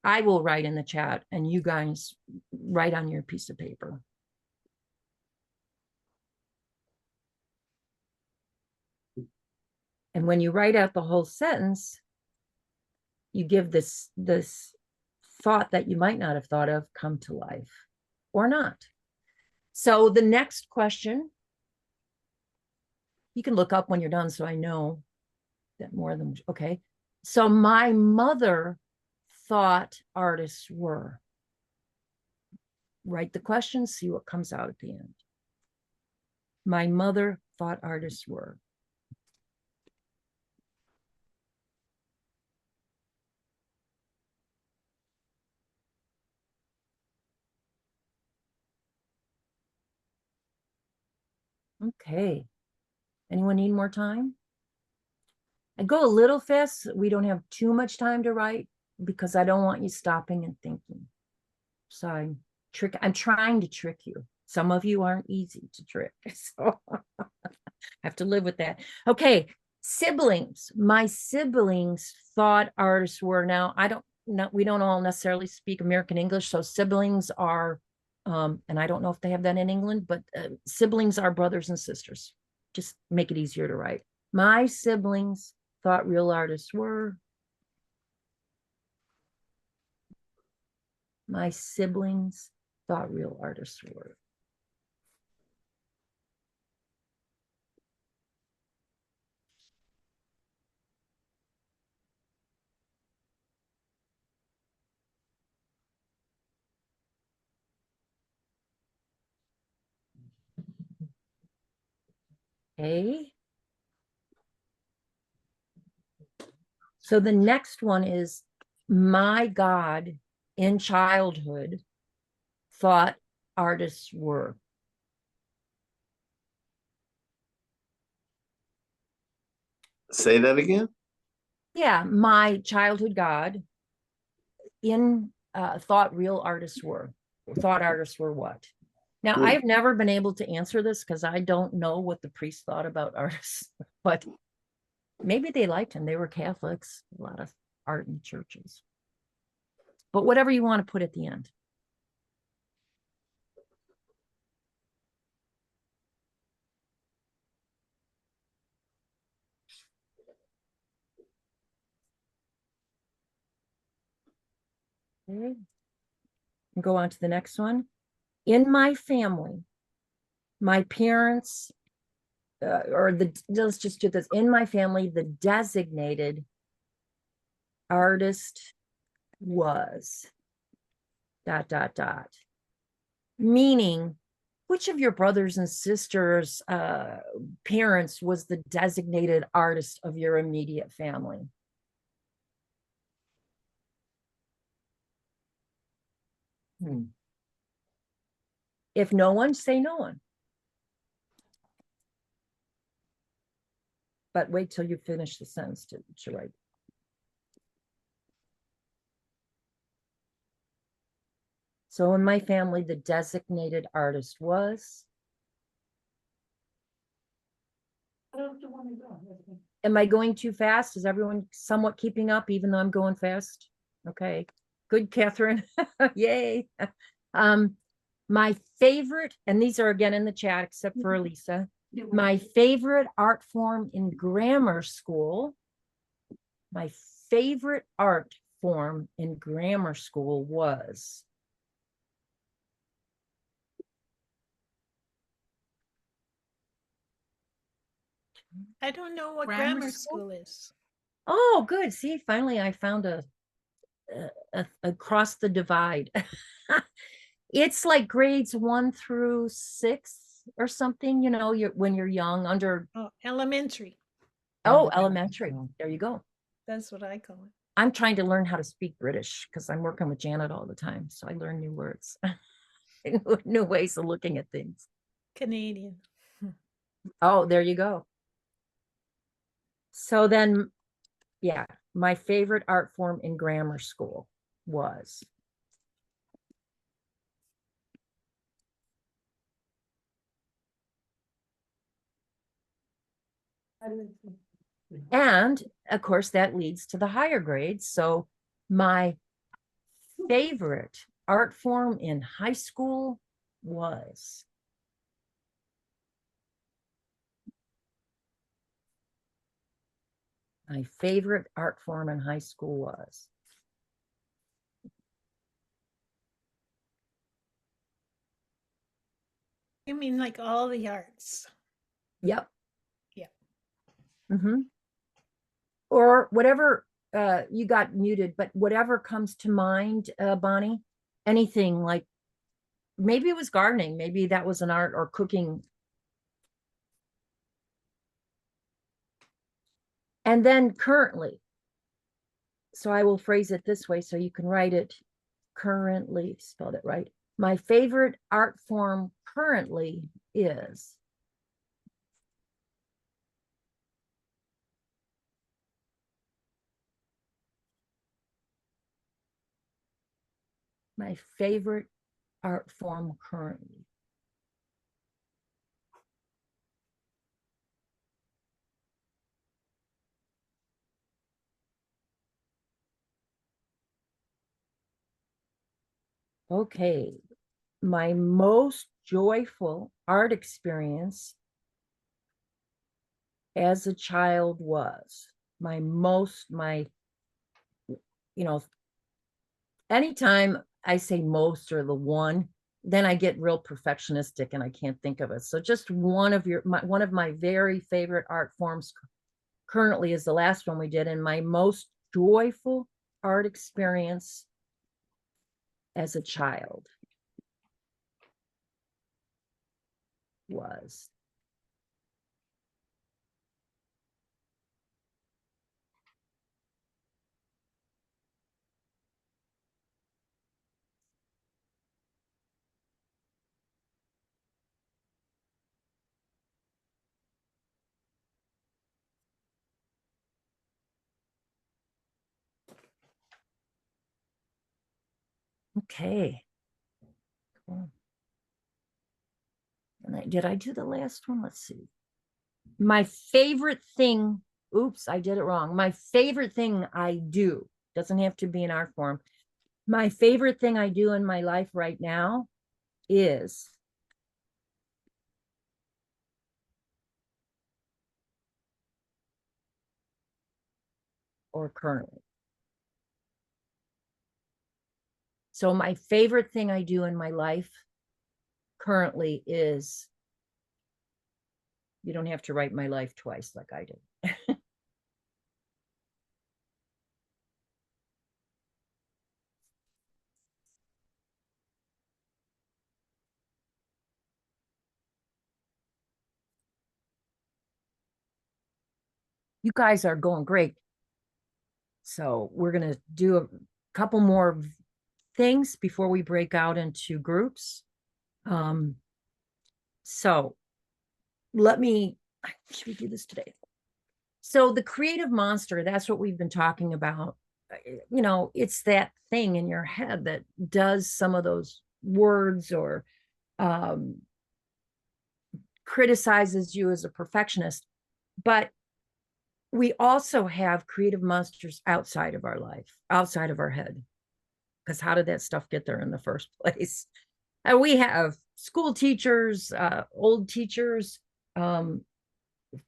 I will write in the chat and you guys write on your piece of paper. And when you write out the whole sentence, you give this thought that you might not have thought of come to life or not. So the next question, you can look up when you're done so I know that more than, okay. So my mother thought artists were. Write the question, see what comes out at the end. My mother thought artists were. Okay. Anyone need more time? I go a little fast. So we don't have too much time to write because I don't want you stopping and thinking. So I'm trying to trick you. Some of you aren't easy to trick. So I have to live with that. Okay. Siblings. My siblings thought artists were. Now I don't know. We don't all necessarily speak American English. So siblings are, and I don't know if they have that in England, but siblings are brothers and sisters. Just make it easier to write. My siblings thought real artists were. My siblings thought real artists were. Okay. So the next one is my God in childhood thought artists were.
Say that again.
Yeah, my childhood God in thought real artists were. Thought artists were what? Now,
Hmm.
I've never been able to answer this because I don't know what the priest thought about artists, but maybe they liked him. They were Catholics, a lot of art in churches. But whatever you want to put at the end. Okay. Go on to the next one. In my family, my parents, let's just do this. In my family, the designated artist was ... Meaning, which of your brothers and sisters' parents was the designated artist of your immediate family? If no one, say no one. But wait till you finish the sentence to write. So in my family, the designated artist was. Am I going too fast? Is everyone somewhat keeping up, even though I'm going fast? Okay, good, Catherine. Yay. My favorite, and these are again in the chat, except for Elisa. My favorite art form in grammar school. My favorite art form in grammar school was.
I don't know what
Grammar
grammar
school?
school is.
Oh, good. See, finally I found across the divide. It's like grades 1 through 6 or something, you know, when you're young under.
Oh, elementary.
Oh, elementary. There you go.
That's what I call it.
I'm trying to learn how to speak British because I'm working with Janet all the time. So I learn new words, new ways of looking at things.
Canadian.
Oh, there you go. So then, yeah, my favorite art form in grammar school. was. And of course, that leads to the higher grades. So my favorite art form in high school was. My favorite art form in high school was.
You mean like all the arts?
Yep.
Yeah.
Mm-hmm. Or whatever, you got muted, but whatever comes to mind, Bonnie, anything like, maybe it was gardening, maybe that was an art, or cooking. And then currently. So I will phrase it this way so you can write it currently, spelled it right. My favorite art form currently is. My favorite art form currently. Okay, my most joyful art experience as a child was anytime I say most or the one, then I get real perfectionistic and I can't think of it. So just one of my very favorite art forms currently is the last one we did, and my most joyful art experience as a child was. Okay. Cool. And did I do the last one? Let's see. My favorite thing, oops, I did it wrong. My favorite thing I do, doesn't have to be an art form. My favorite thing I do in my life right now is or currently. So my favorite thing I do in my life currently is, you don't have to write my life twice like I did. You guys are going great. So we're going to do a couple more things before we break out into groups. So should we do this today? So the creative monster, that's what we've been talking about. You know, it's that thing in your head that does some of those words or criticizes you as a perfectionist. But we also have creative monsters outside of our life, outside of our head. Because how did that stuff get there in the first place? And we have school teachers, old teachers,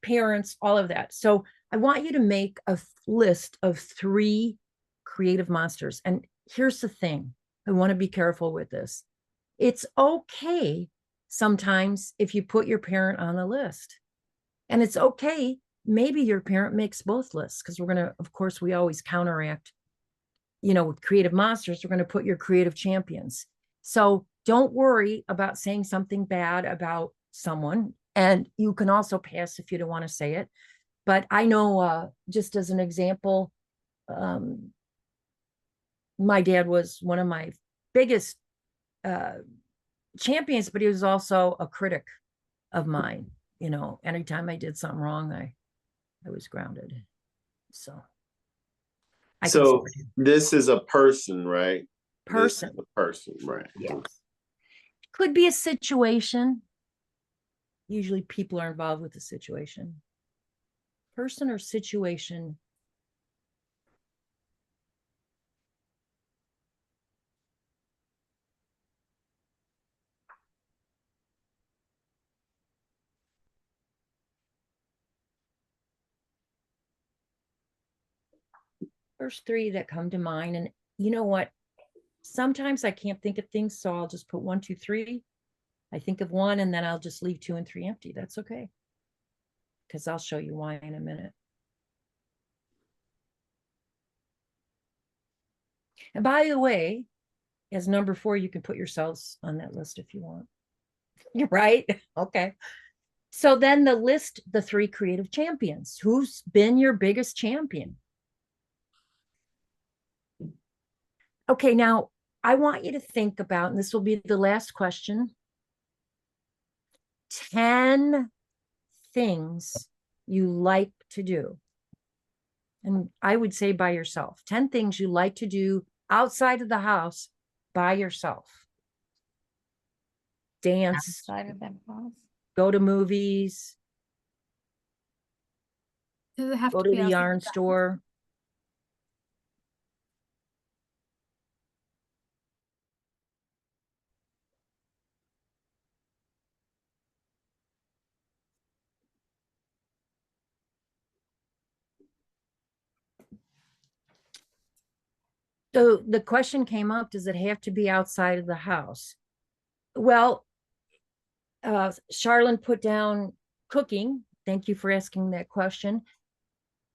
parents, all of that. So I want you to make a list of 3 creative monsters. And here's the thing, I want to be careful with this. It's okay sometimes if you put your parent on the list. And it's okay, maybe your parent makes both lists, because we're going to, of course, we always counteract, with creative monsters, we're going to put your creative champions. So don't worry about saying something bad about someone. And you can also pass if you don't want to say it. But I know, just as an example, my dad was one of my biggest champions, but he was also a critic of mine. Anytime I did something wrong, I was grounded. So I can
So
support you.
this is a person, right? This is
Person,
a person, right?
yes. Could be a situation. Usually people are involved with the situation. Person or situation. First three that come to mind. And you know what? Sometimes I can't think of things, so I'll just put 1, 2, 3. I think of one and then I'll just leave 2 and 3 empty. That's okay. Because I'll show you why in a minute. And by the way, as number 4, you can put yourselves on that list if you want. You're right. Okay. So then the list, the 3 creative champions. Who's been your biggest champion? Okay, now I want you to think about, and this will be the last question, 10 things you like to do. And I would say by yourself, 10 things you like to do outside of the house by yourself. Dance,
Outside of that house.
go to movies,
Does it have
go
to
to
be
the
outside
yarn
the house?
store. So the question came up, does it have to be outside of the house? Well, Charlene put down cooking. Thank you for asking that question.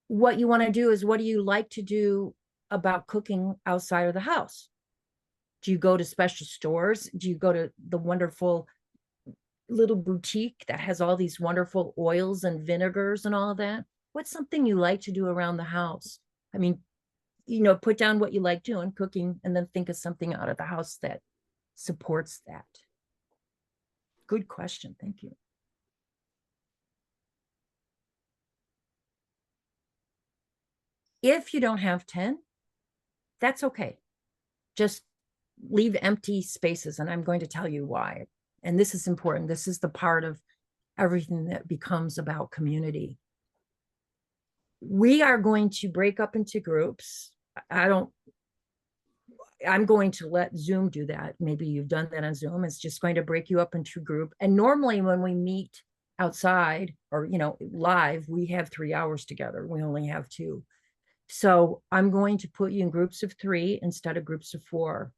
What you want to do is, what do you like to do about cooking outside of the house? Do you go to special stores? Do you go to the wonderful little boutique that has all these wonderful oils and vinegars and all of that? What's something you like to do around the house? I mean, you know, put down what you like doing, cooking, and then think of something out of the house that supports that. Good question. Thank you. If you don't have 10, that's okay. Just leave empty spaces, and I'm going to tell you why. And this is important. This is the part of everything that becomes about community. We are going to break up into groups. I'm going to let Zoom do that. Maybe you've done that on Zoom. It's just going to break you up into a group. And normally when we meet outside or, you know, live, we have 3 hours together. We only have 2. So I'm going to put you in groups of 3 instead of groups of 4.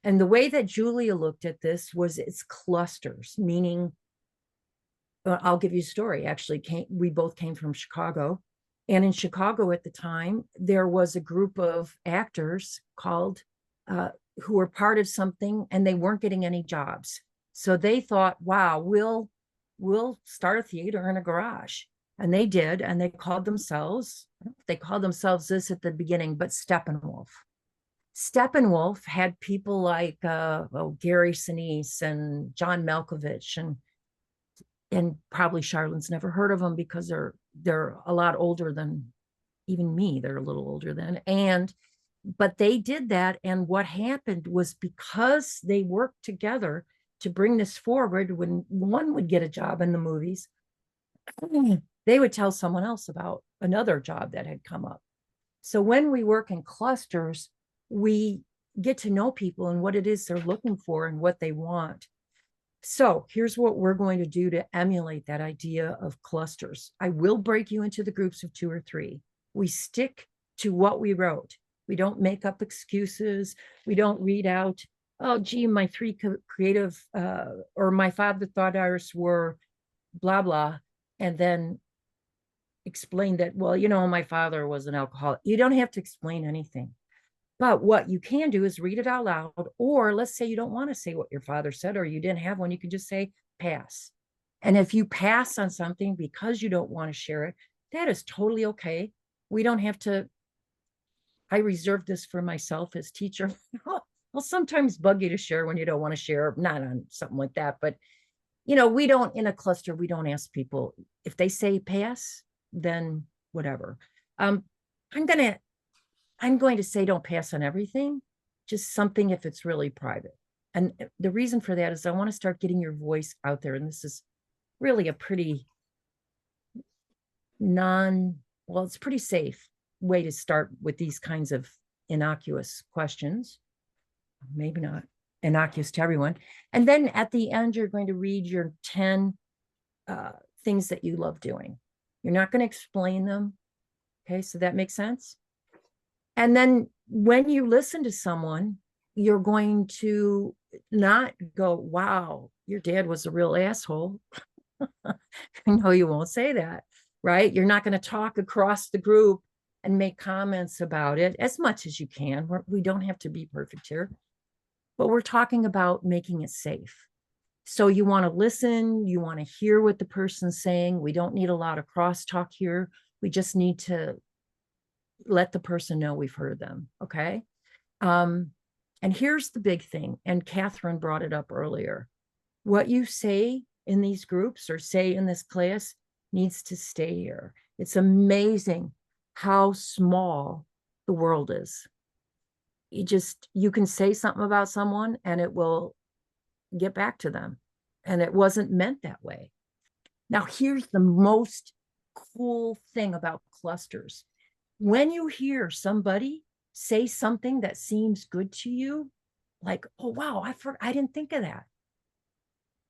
And the way that Julia looked at this was it's clusters, meaning, I'll give you a story. Actually, we both came from Chicago. And in Chicago at the time, there was a group of actors called who were part of something, and they weren't getting any jobs. So they thought, wow, we'll start a theater in a garage. And they did, and they called themselves this at the beginning, but Steppenwolf. Steppenwolf had people like Gary Sinise and John Malkovich, and probably Charlene's never heard of them because they're a lot older than even me. They're a little older than, but they did that. And what happened was, because they worked together to bring this forward, when one would get a job in the movies, they would tell someone else about another job that had come up. So when we work in clusters, we get to know people and what it is they're looking for and what they want. So here's what we're going to do to emulate that idea of clusters. I will break you into the groups of 2 or 3. We stick to what we wrote. We don't make up excuses. We don't read out, oh, gee, my 3 creative, or my father thought ours were blah, blah, and then explain that, well, you know, my father was an alcoholic. You don't have to explain anything. But what you can do is read it out loud, or let's say you don't want to say what your father said, or you didn't have one, you can just say pass. And if you pass on something because you don't want to share it, that is totally okay. We don't have to. I reserve this for myself as teacher. I'll sometimes bug you to share when you don't want to share, not on something like that, but you know, we don't, in a cluster, we don't ask people if they say pass, then whatever. I'm I'm going to say don't pass on everything, just something if it's really private. And the reason for that is I want to start getting your voice out there. And this is really a pretty well, it's pretty safe way to start with these kinds of innocuous questions. Maybe not innocuous to everyone. And then at the end, you're going to read your 10 things that you love doing. You're not going to explain them. Okay, so that makes sense. And then when you listen to someone, you're going to not go, wow, your dad was a real asshole. No, you won't say that, right? You're not going to talk across the group and make comments about it as much as you can. We don't have to be perfect here, but we're talking about making it safe. So you want to listen, you want to hear what the person's saying. We don't need a lot of crosstalk here. We just need to let the person know we've heard them, okay? And here's the big thing, and Catherine brought it up earlier. What you say in these groups or say in this class needs to stay here. It's amazing how small the world is. You can say something about someone and it will get back to them. And it wasn't meant that way. Now, here's the most cool thing about clusters. When you hear somebody say something that seems good to you, like, oh, wow, I didn't think of that.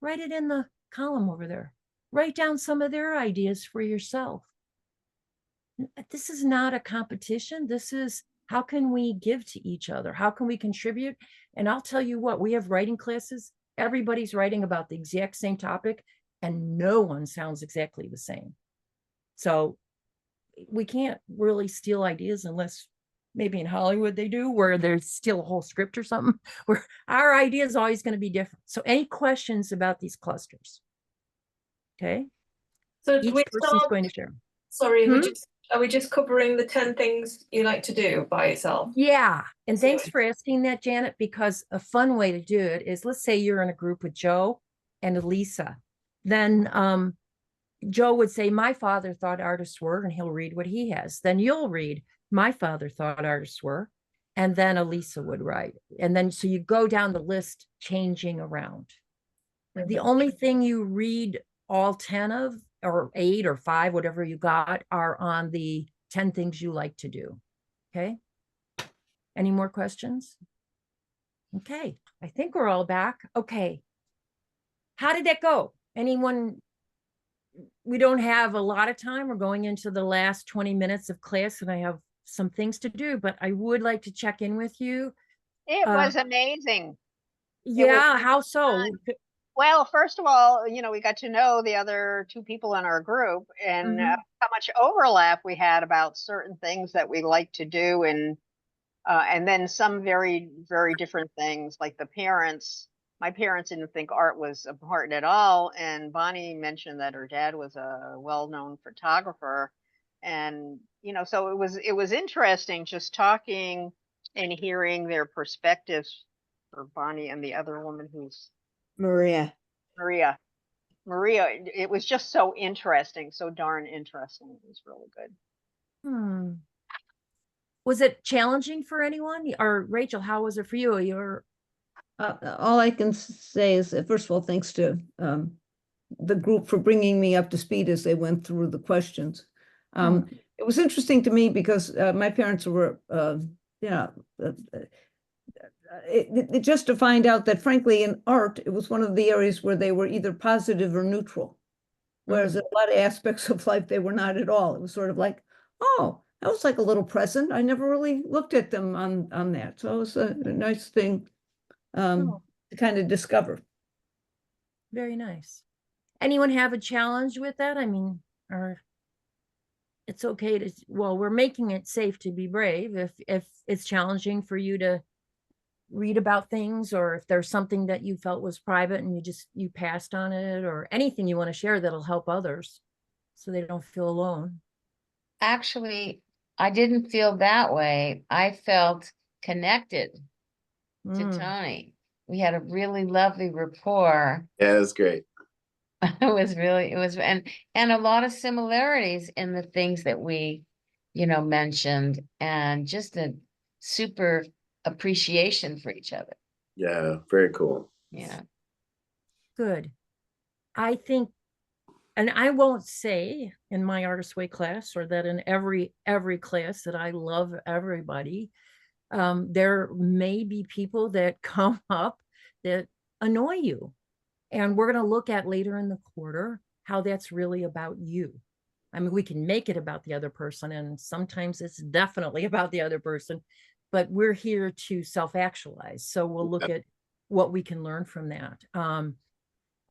Write it in the column over there. Write down some of their ideas for yourself. This is not a competition. This is how can we give to each other? How can we contribute? And I'll tell you what, we have writing classes. Everybody's writing about the exact same topic and no one sounds exactly the same. So we can't really steal ideas unless maybe in Hollywood they do, where there's still a whole script or something, where our idea is always going to be different. So any questions about these clusters? Okay.
So
Each
we
person's
start,
going to share.
sorry,
Hmm?
are we just covering the 10 things you like to do by itself?
Yeah. And thanks
Sorry.
for asking that, Janet, because a fun way to do it is, let's say you're in a group with Joe and Elisa. Then Joe would say, my father thought artists were, and he'll read what he has. Then you'll read, my father thought artists were, and then Elisa would write. And then so you go down the list changing around. The only thing you read all 10 of, or 8 or 5, whatever you got, are on the 10 things you like to do. Okay. Any more questions? Okay. I think we're all back. Okay. How did that go? Anyone? We don't have a lot of time. We're going into the last 20 minutes of class and I have some things to do, but I would like to check in with you.
It was amazing.
Yeah. How so?
Well, first of all, we got to know the other 2 people in our group and how much overlap we had about certain things that we like to do, and then some very, very different things, like the parents. My parents didn't think art was important at all, and Bonnie mentioned that her dad was a well-known photographer, and so it was interesting just talking and hearing their perspectives. For Bonnie and the other woman who's
Maria.
Maria, it was just so interesting, so darn interesting. It was really good.
Was it challenging for anyone? Or Rachel, how was it for you?
All I can say is, first of all, thanks to the group for bringing me up to speed as they went through the questions. It was interesting to me because my parents were, just to find out that, frankly, in art, it was one of the areas where they were either positive or neutral, whereas in a lot of aspects of life, they were not at all. It was sort of like, oh, that was like a little present. I never really looked at them on that. So it was a nice thing to kind of discover.
Very nice. Anyone have a challenge with that? I mean, or it's okay to, well, we're making it safe to be brave. If it's challenging for you to read about things, or if there's something that you felt was private and you passed on it, or anything you want to share that'll help others so they don't feel alone.
Actually, I didn't feel that way. I felt connected to Tony. We had a really lovely rapport.
Yeah, that's great.
It was and a lot of similarities in the things that we mentioned, and just a super appreciation for each other.
Yeah, very cool.
Yeah.
Good. I think, and I won't say in my Artist Way class or that in every class that I love everybody. There may be people that come up that annoy you. And we're going to look at later in the quarter how that's really about you. I mean, we can make it about the other person, and sometimes it's definitely about the other person, but we're here to self-actualize. So we'll look at what we can learn from that.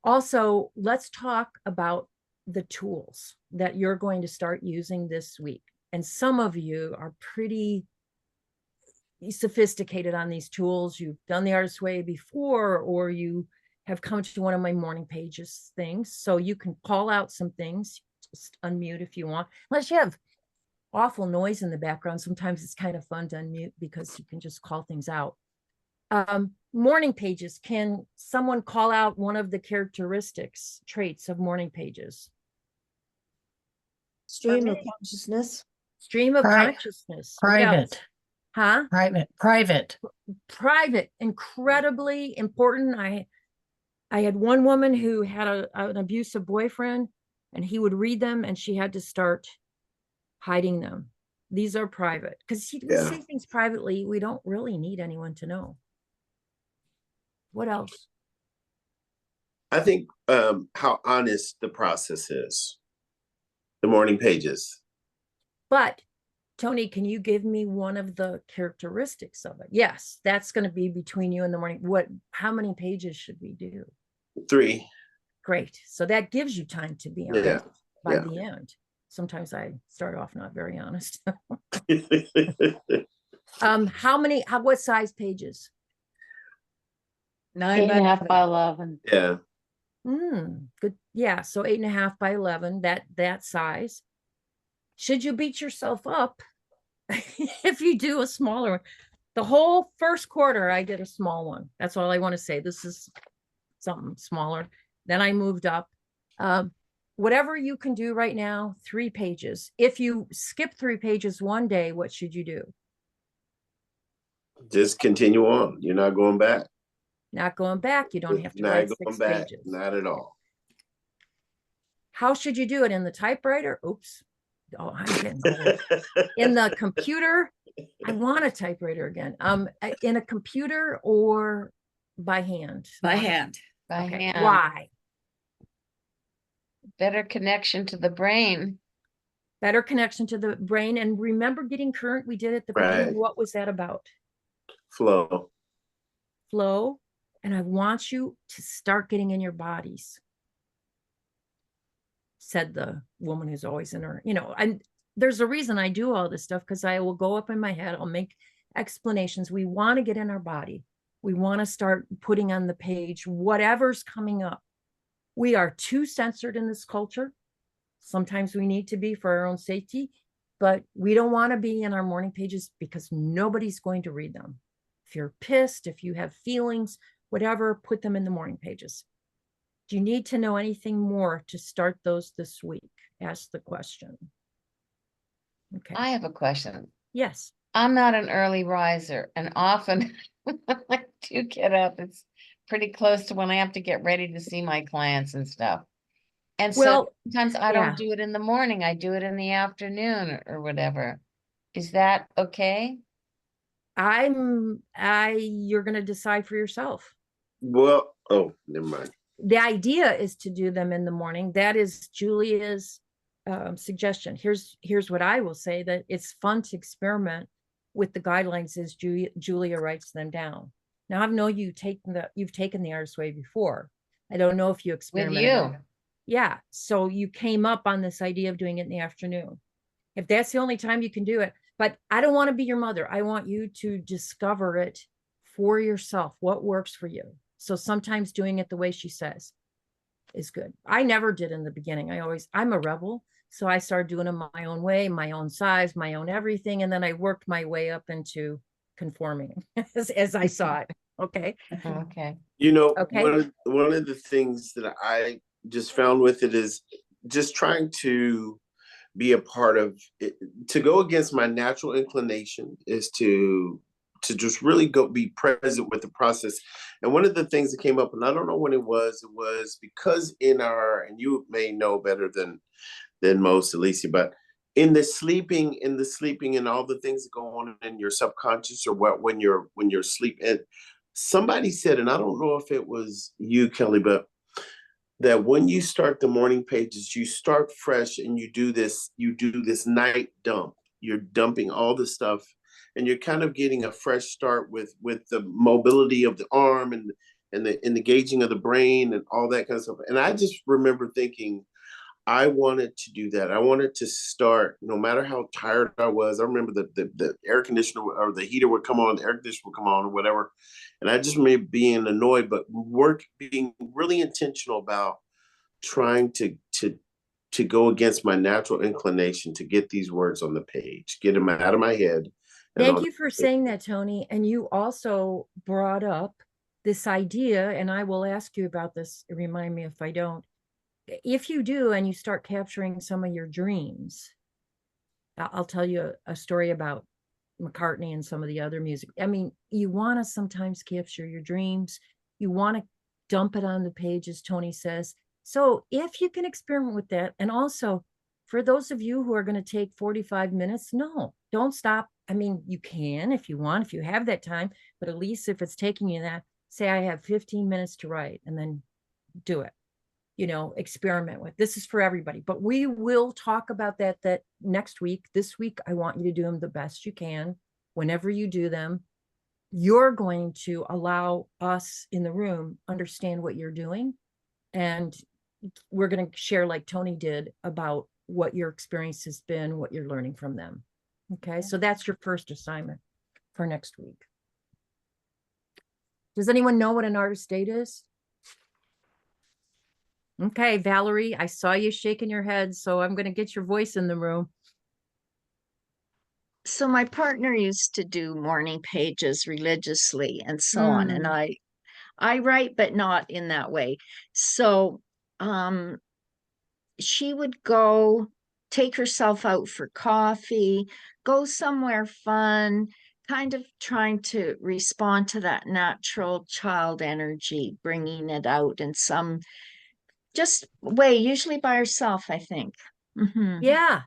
Also, let's talk about the tools that you're going to start using this week. And some of you are pretty sophisticated on these tools. You've done the Artist Way before, or you have come to one of my morning pages things. So you can call out some things, just unmute if you want. Unless you have awful noise in the background, sometimes it's kind of fun to unmute because you can just call things out. Morning pages, can someone call out one of the characteristics, traits of morning pages?
Stream of consciousness.
Stream of consciousness. What else?
Private.
Huh?
Private.
Private, incredibly important. I had one woman who had an abusive boyfriend, and he would read them and she had to start hiding them. These are private, because we say things privately we don't really need anyone to know. What else?
I think how honest the process is. The morning pages.
But Tony, can you give me one of the characteristics of it? Yes, that's going to be between you and the morning. How many pages should we do?
3.
Great. So that gives you time to be honest by the end. Sometimes I start off not very honest. What size pages?
8.5 by 11.
Yeah.
Good. Yeah. So 8.5 by 11, that size. Should you beat yourself up if you do a smaller one? The whole first quarter, I did a small one. That's all I want to say. This is something smaller. Then I moved up. Whatever you can do right now, 3 pages. If you skip 3 pages one day, what should you do?
Just continue on. You're not going back.
Not going back. You don't have to
Not
write
going
6
back.
pages.
Not at all.
How should you do it? In the typewriter? Oops. Oh, I'm getting old. In the computer? I want a typewriter again. In a computer or by hand?
By hand.
By
Okay.
hand.
Why?
Better connection to the brain.
Better connection to the brain. And remember getting current? We did at the beginning.
Right.
What was that about?
Flow.
Flow. And I want you to start getting in your bodies, said the woman who's always in her, and there's a reason I do all this stuff, because I will go up in my head, I'll make explanations. We want to get in our body. We want to start putting on the page whatever's coming up. We are too censored in this culture. Sometimes we need to be for our own safety, but we don't want to be in our morning pages because nobody's going to read them. If you're pissed, if you have feelings, whatever, put them in the morning pages. Do you need to know anything more to start those this week? Ask the question. Okay.
I have a question.
Yes.
I'm not an early riser, and often when I do get up, it's pretty close to when I have to get ready to see my clients and stuff. And
Well,
so sometimes I don't do it in the morning. I do it in the afternoon or whatever. Is that okay?
You're going to decide for yourself.
Well, oh, never mind.
The idea is to do them in the morning. That is Julia's suggestion. Here's what I will say, that it's fun to experiment with the guidelines as Julia writes them down. Now I know you've taken the Artist Way before. I don't know if you experimented.
With you.
Yeah. So you came up on this idea of doing it in the afternoon. If that's the only time you can do it, but I don't want to be your mother. I want you to discover it for yourself, what works for you. So sometimes doing it the way she says is good. I never did in the beginning. I'm a rebel. So I started doing them my own way, my own size, my own everything. And then I worked my way up into conforming as I saw it. Okay.
Okay.
Okay.
One of the things that I just found with it is just trying to be a part of it. To go against my natural inclination is to just really go be present with the process. And one of the things that came up, and I don't know when it was because in our, and you may know better than most, Alicia, but in the sleeping and all the things that go on in your subconscious, or what when you're sleeping, somebody said, and I don't know if it was you, Kelly, but that when you start the morning pages, you start fresh and you do this night dump. You're dumping all the stuff, and you're kind of getting a fresh start with the mobility of the arm and the engaging of the brain and all that kind of stuff. And I just remember thinking, I wanted to do that. I wanted to start, no matter how tired I was. I remember the air conditioner or the heater would come on, the air conditioner would come on, or whatever. And I just remember being annoyed, but being really intentional about trying to go against my natural inclination to get these words on the page, get them out of my head.
Thank you for saying that, Tony. And you also brought up this idea, and I will ask you about this. Remind me if I don't. If you do, and you start capturing some of your dreams, I'll tell you a story about McCartney and some of the other music. I mean, you want to sometimes capture your dreams. You want to dump it on the page, as Tony says. So if you can experiment with that, and also for those of you who are going to take 45 minutes, no, don't stop. I mean, you can if you want, if you have that time, but at least if it's taking you that, say I have 15 minutes to write, and then do it. You know, experiment with. This is for everybody, but we will talk about that next week. This week, I want you to do them the best you can. Whenever you do them, you're going to allow us in the room understand what you're doing. And we're going to share, like Tony did, about what your experience has been, what you're learning from them. Okay, so that's your first assignment for next week. Does anyone know what an artist date is? Okay, Valerie, I saw you shaking your head, so I'm going to get your voice in the room.
So my partner used to do morning pages religiously and so on. And I write, but not in that way. So she would go take herself out for coffee, go somewhere fun, kind of trying to respond to that natural child energy, bringing it out in some just way, usually by herself, I think.
Yeah.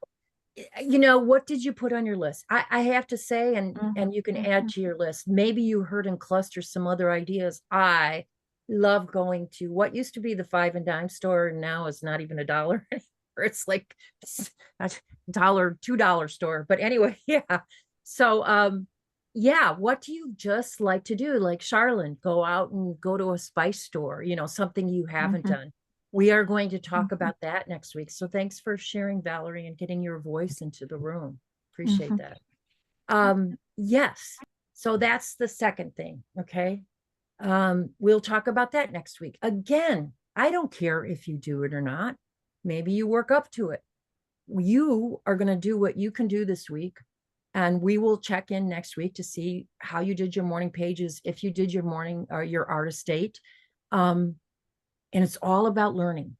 You know, what did you put on your list? I have to say, and you can add to your list. Maybe you heard in cluster some other ideas. I love going to what used to be the 5 and dime store, and now is not even $1. It's like a $1, $2 store. But anyway, yeah. So yeah, what do you just like to do? Like Charlene, go out and go to a spice store, you know, something you haven't done. We are going to talk about that next week. So thanks for sharing, Valerie, and getting your voice into the room. Appreciate that. Yes. So that's the second thing. Okay. We'll talk about that next week. Again, I don't care if you do it or not. Maybe you work up to it. You are going to do what you can do this week. And we will check in next week to see how you did your morning pages, if you did your morning or your artist date. And it's all about learning.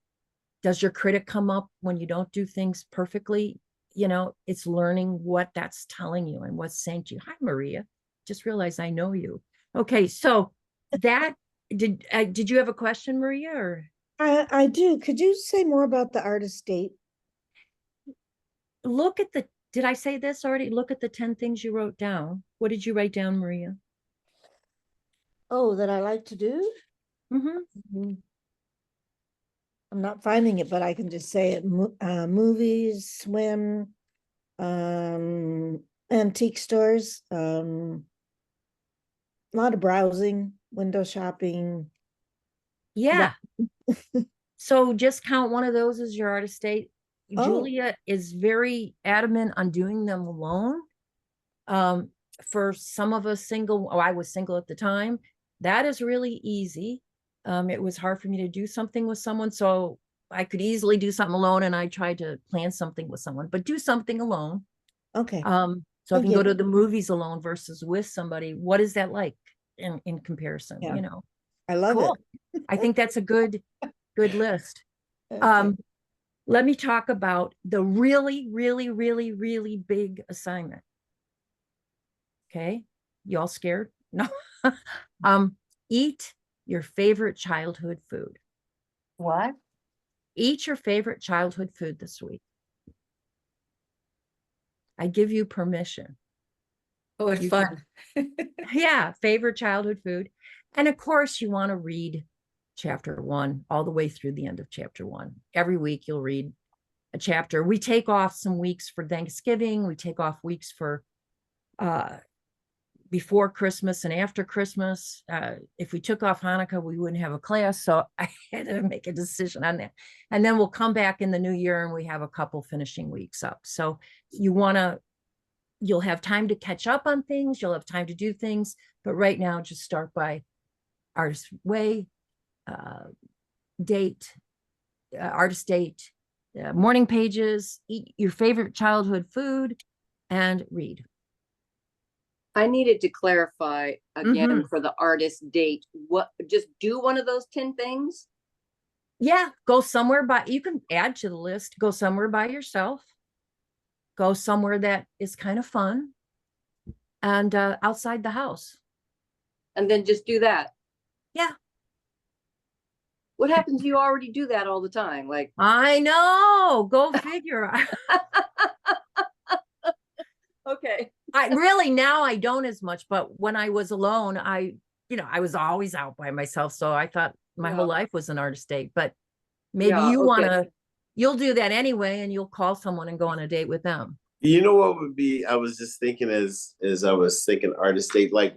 Does your critic come up when you don't do things perfectly? You know, it's learning what that's telling you and what's saying to you. Hi, Maria. Just realized I know you. Okay, so that, did you have a question, Maria? Or
I do. Could you say more about the artist date?
look at the, did I say this already? Look at the 10 things you wrote down. What did you write down, Maria?
Oh, that I like to do? I'm not finding it, but I can just say it. Movies, swim, antique stores, a lot of browsing, window shopping.
Yeah. So just count one of those as your artist date.
Oh.
Julia is very adamant on doing them alone. For some of us single, I was single at the time. That is really easy. It was hard for me to do something with someone, so I could easily do something alone, and I tried to plan something with someone, but do something alone.
Okay.
So I can go to the movies alone versus with somebody. What is that like in comparison?
Yeah.
You know,
I love
cool.
it.
I think that's a good list.
Okay.
let me talk about the really, really, really, really big assignment. Okay, you all scared? No. Eat your favorite childhood food.
What?
Eat your favorite childhood food this week. I give you permission.
Oh, it's
You
fun.
Yeah, favorite childhood food. And of course, you want to read chapter 1 all the way through the end of chapter 1. Every week you'll read a chapter. We take off some weeks for Thanksgiving. We take off weeks for before Christmas and after Christmas. If we took off Hanukkah, we wouldn't have a class. So I had to make a decision on that. And then we'll come back in the new year and we have a couple finishing weeks up. So you'll have time to catch up on things. You'll have time to do things. But right now, just start by Artist Way, Artist Date, morning pages, eat your favorite childhood food, and read.
I needed to clarify again for the Artist Date. What, just do one of those 10 things?
Yeah, go somewhere you can add to the list, go somewhere by yourself, go somewhere that is kind of fun, and outside the house.
And then just do that.
Yeah.
What happens if you already do that all the time? Like,
I know, go figure.
okay.
I really, now I don't as much, but when I was alone, I was always out by myself. So I thought my whole life was an Artist Date, but maybe you'll do that anyway, and you'll call someone and go on a date with them.
You know what would be, I was just thinking as I was thinking Artist Date, like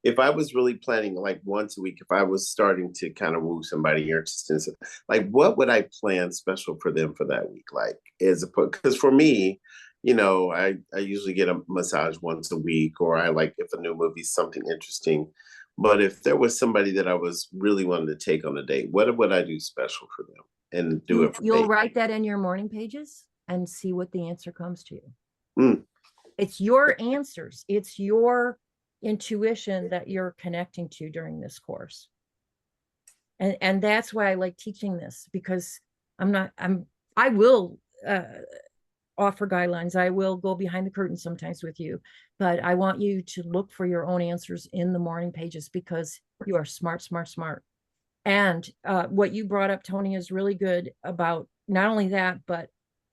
if I was really planning like once a week, if I was starting to kind of woo somebody you're interested in, like what would I plan special for them for that week? Like because for me, I usually get a massage once a week, or I like if a new movie's something interesting. But if there was somebody that I was really wanting to take on a date, what would I do special for them and do it for
You'll
date?
write that in your morning pages and see what the answer comes to you. It's your answers. It's your intuition that you're connecting to during this course. And that's why I like teaching this, because I will offer guidelines. I will go behind the curtain sometimes with you, but I want you to look for your own answers in the morning pages, because you are smart, smart, smart. And what you brought up, Tony, is really good about not only that, but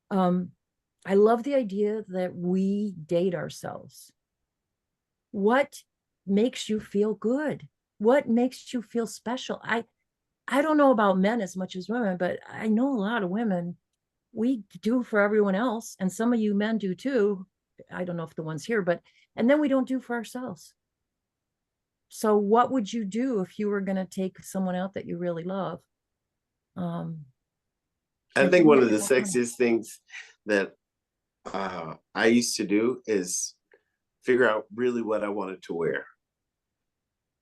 I love the idea that we date ourselves. What makes you feel good? What makes you feel special? I don't know about men as much as women, but I know a lot of women, we do for everyone else. And some of you men do too. I don't know if the ones here, and then we don't do for ourselves. So what would you do if you were going to take someone out that you really love?
I think one of the sexiest things that I used to do is figure out really what I wanted to wear.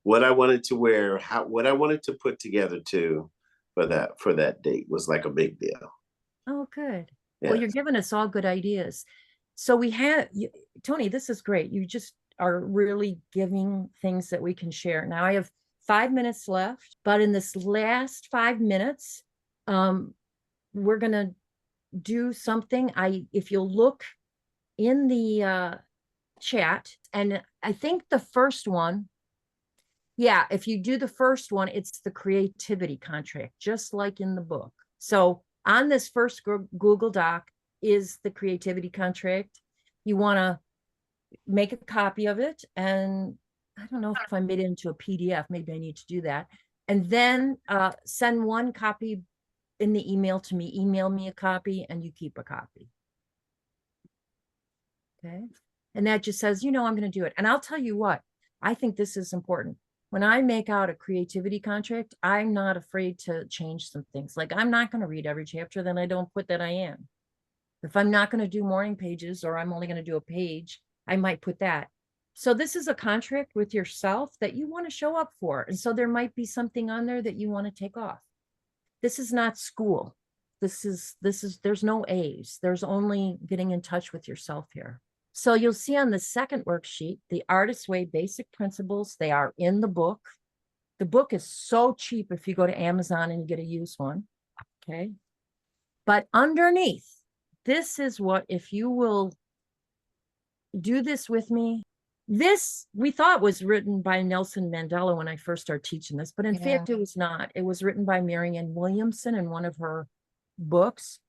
What I wanted to wear, what I wanted to put together for that date was like a big deal.
Oh, good.
Yeah.
Well, you're giving us all good ideas. So we have, Tony, this is great. You just are really giving things that we can share. Now I have 5 minutes left, but in this last 5 minutes, we're going to do something. If you'll look in the chat, and I think the first one, if you do the first one, it's the creativity contract, just like in the book. So on this first Google Doc is the creativity contract. You want to make a copy of it. And I don't know if I made it into a PDF, maybe I need to do that. And then send one copy in the email to me, email me a copy, and you keep a copy. Okay. And that just says, I'm going to do it. And I'll tell you what, I think this is important. When I make out a creativity contract, I'm not afraid to change some things. Like I'm not going to read every chapter, then I don't put that I am. If I'm not going to do morning pages, or I'm only going to do a page, I might put that. So this is a contract with yourself that you want to show up for. And so there might be something on there that you want to take off. This is not school. There's no A's. There's only getting in touch with yourself here. So you'll see on the second worksheet, the Artist Way basic principles. They are in the book. The book is so cheap if you go to Amazon and you get a used one. Okay. But underneath, this is what, if you will do this with me, this we thought was written by Nelson Mandela when I first started teaching this, but in fact, it was not. It was written by Marianne Williamson in one of her books.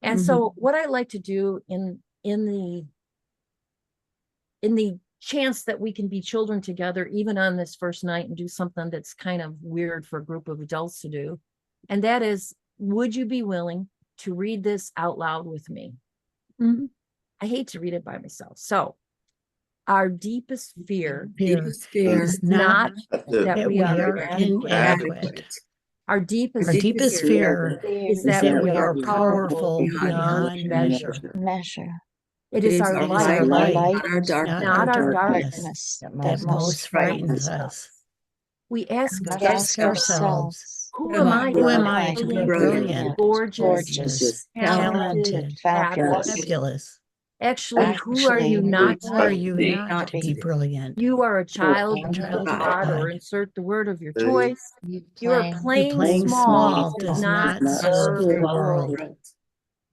And so what I like to do in the chance that we can be children together, even on this first night, and do something that's kind of weird for a group of adults to do. And that is, would you be willing to read this out loud with me? I hate to read it by myself. So our deepest fear is not that we are inadequate. Our deepest fear is that we are powerful beyond measure. It is our light,
not our
not our darkness,
darkness
that most frightens us. We ask ourselves, who am I to be brilliant, gorgeous, talented, fabulous? Actually, who are you not to be brilliant? You are a child of God, or insert the word of your choice. Your playing small does not serve the world.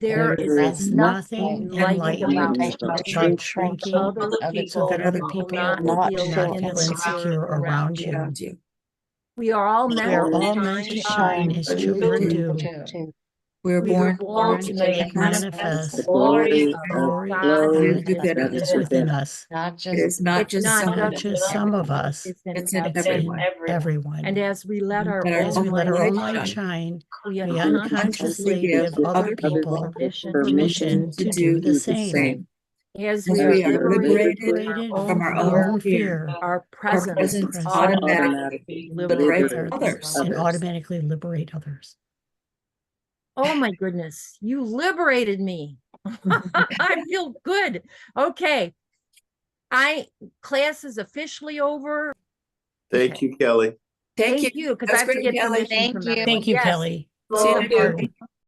There is nothing enlightened about shrinking other people will not feel insecure around you. We are all meant to shine as children do. We're born to make manifest the glory of God that is within us. It is not just some of us, it's in everyone. And as we let our own light shine, we unconsciously give other people permission to do the same. As we are liberated from our own fear, our presence automatically liberates others. And automatically liberate others. Oh my goodness, you liberated me. I feel good. Okay. Class is officially over.
Thank you, Kelly.
Thank you, because I have to get permission from everyone.
Thank you,
Yes.
Kelly.
See you.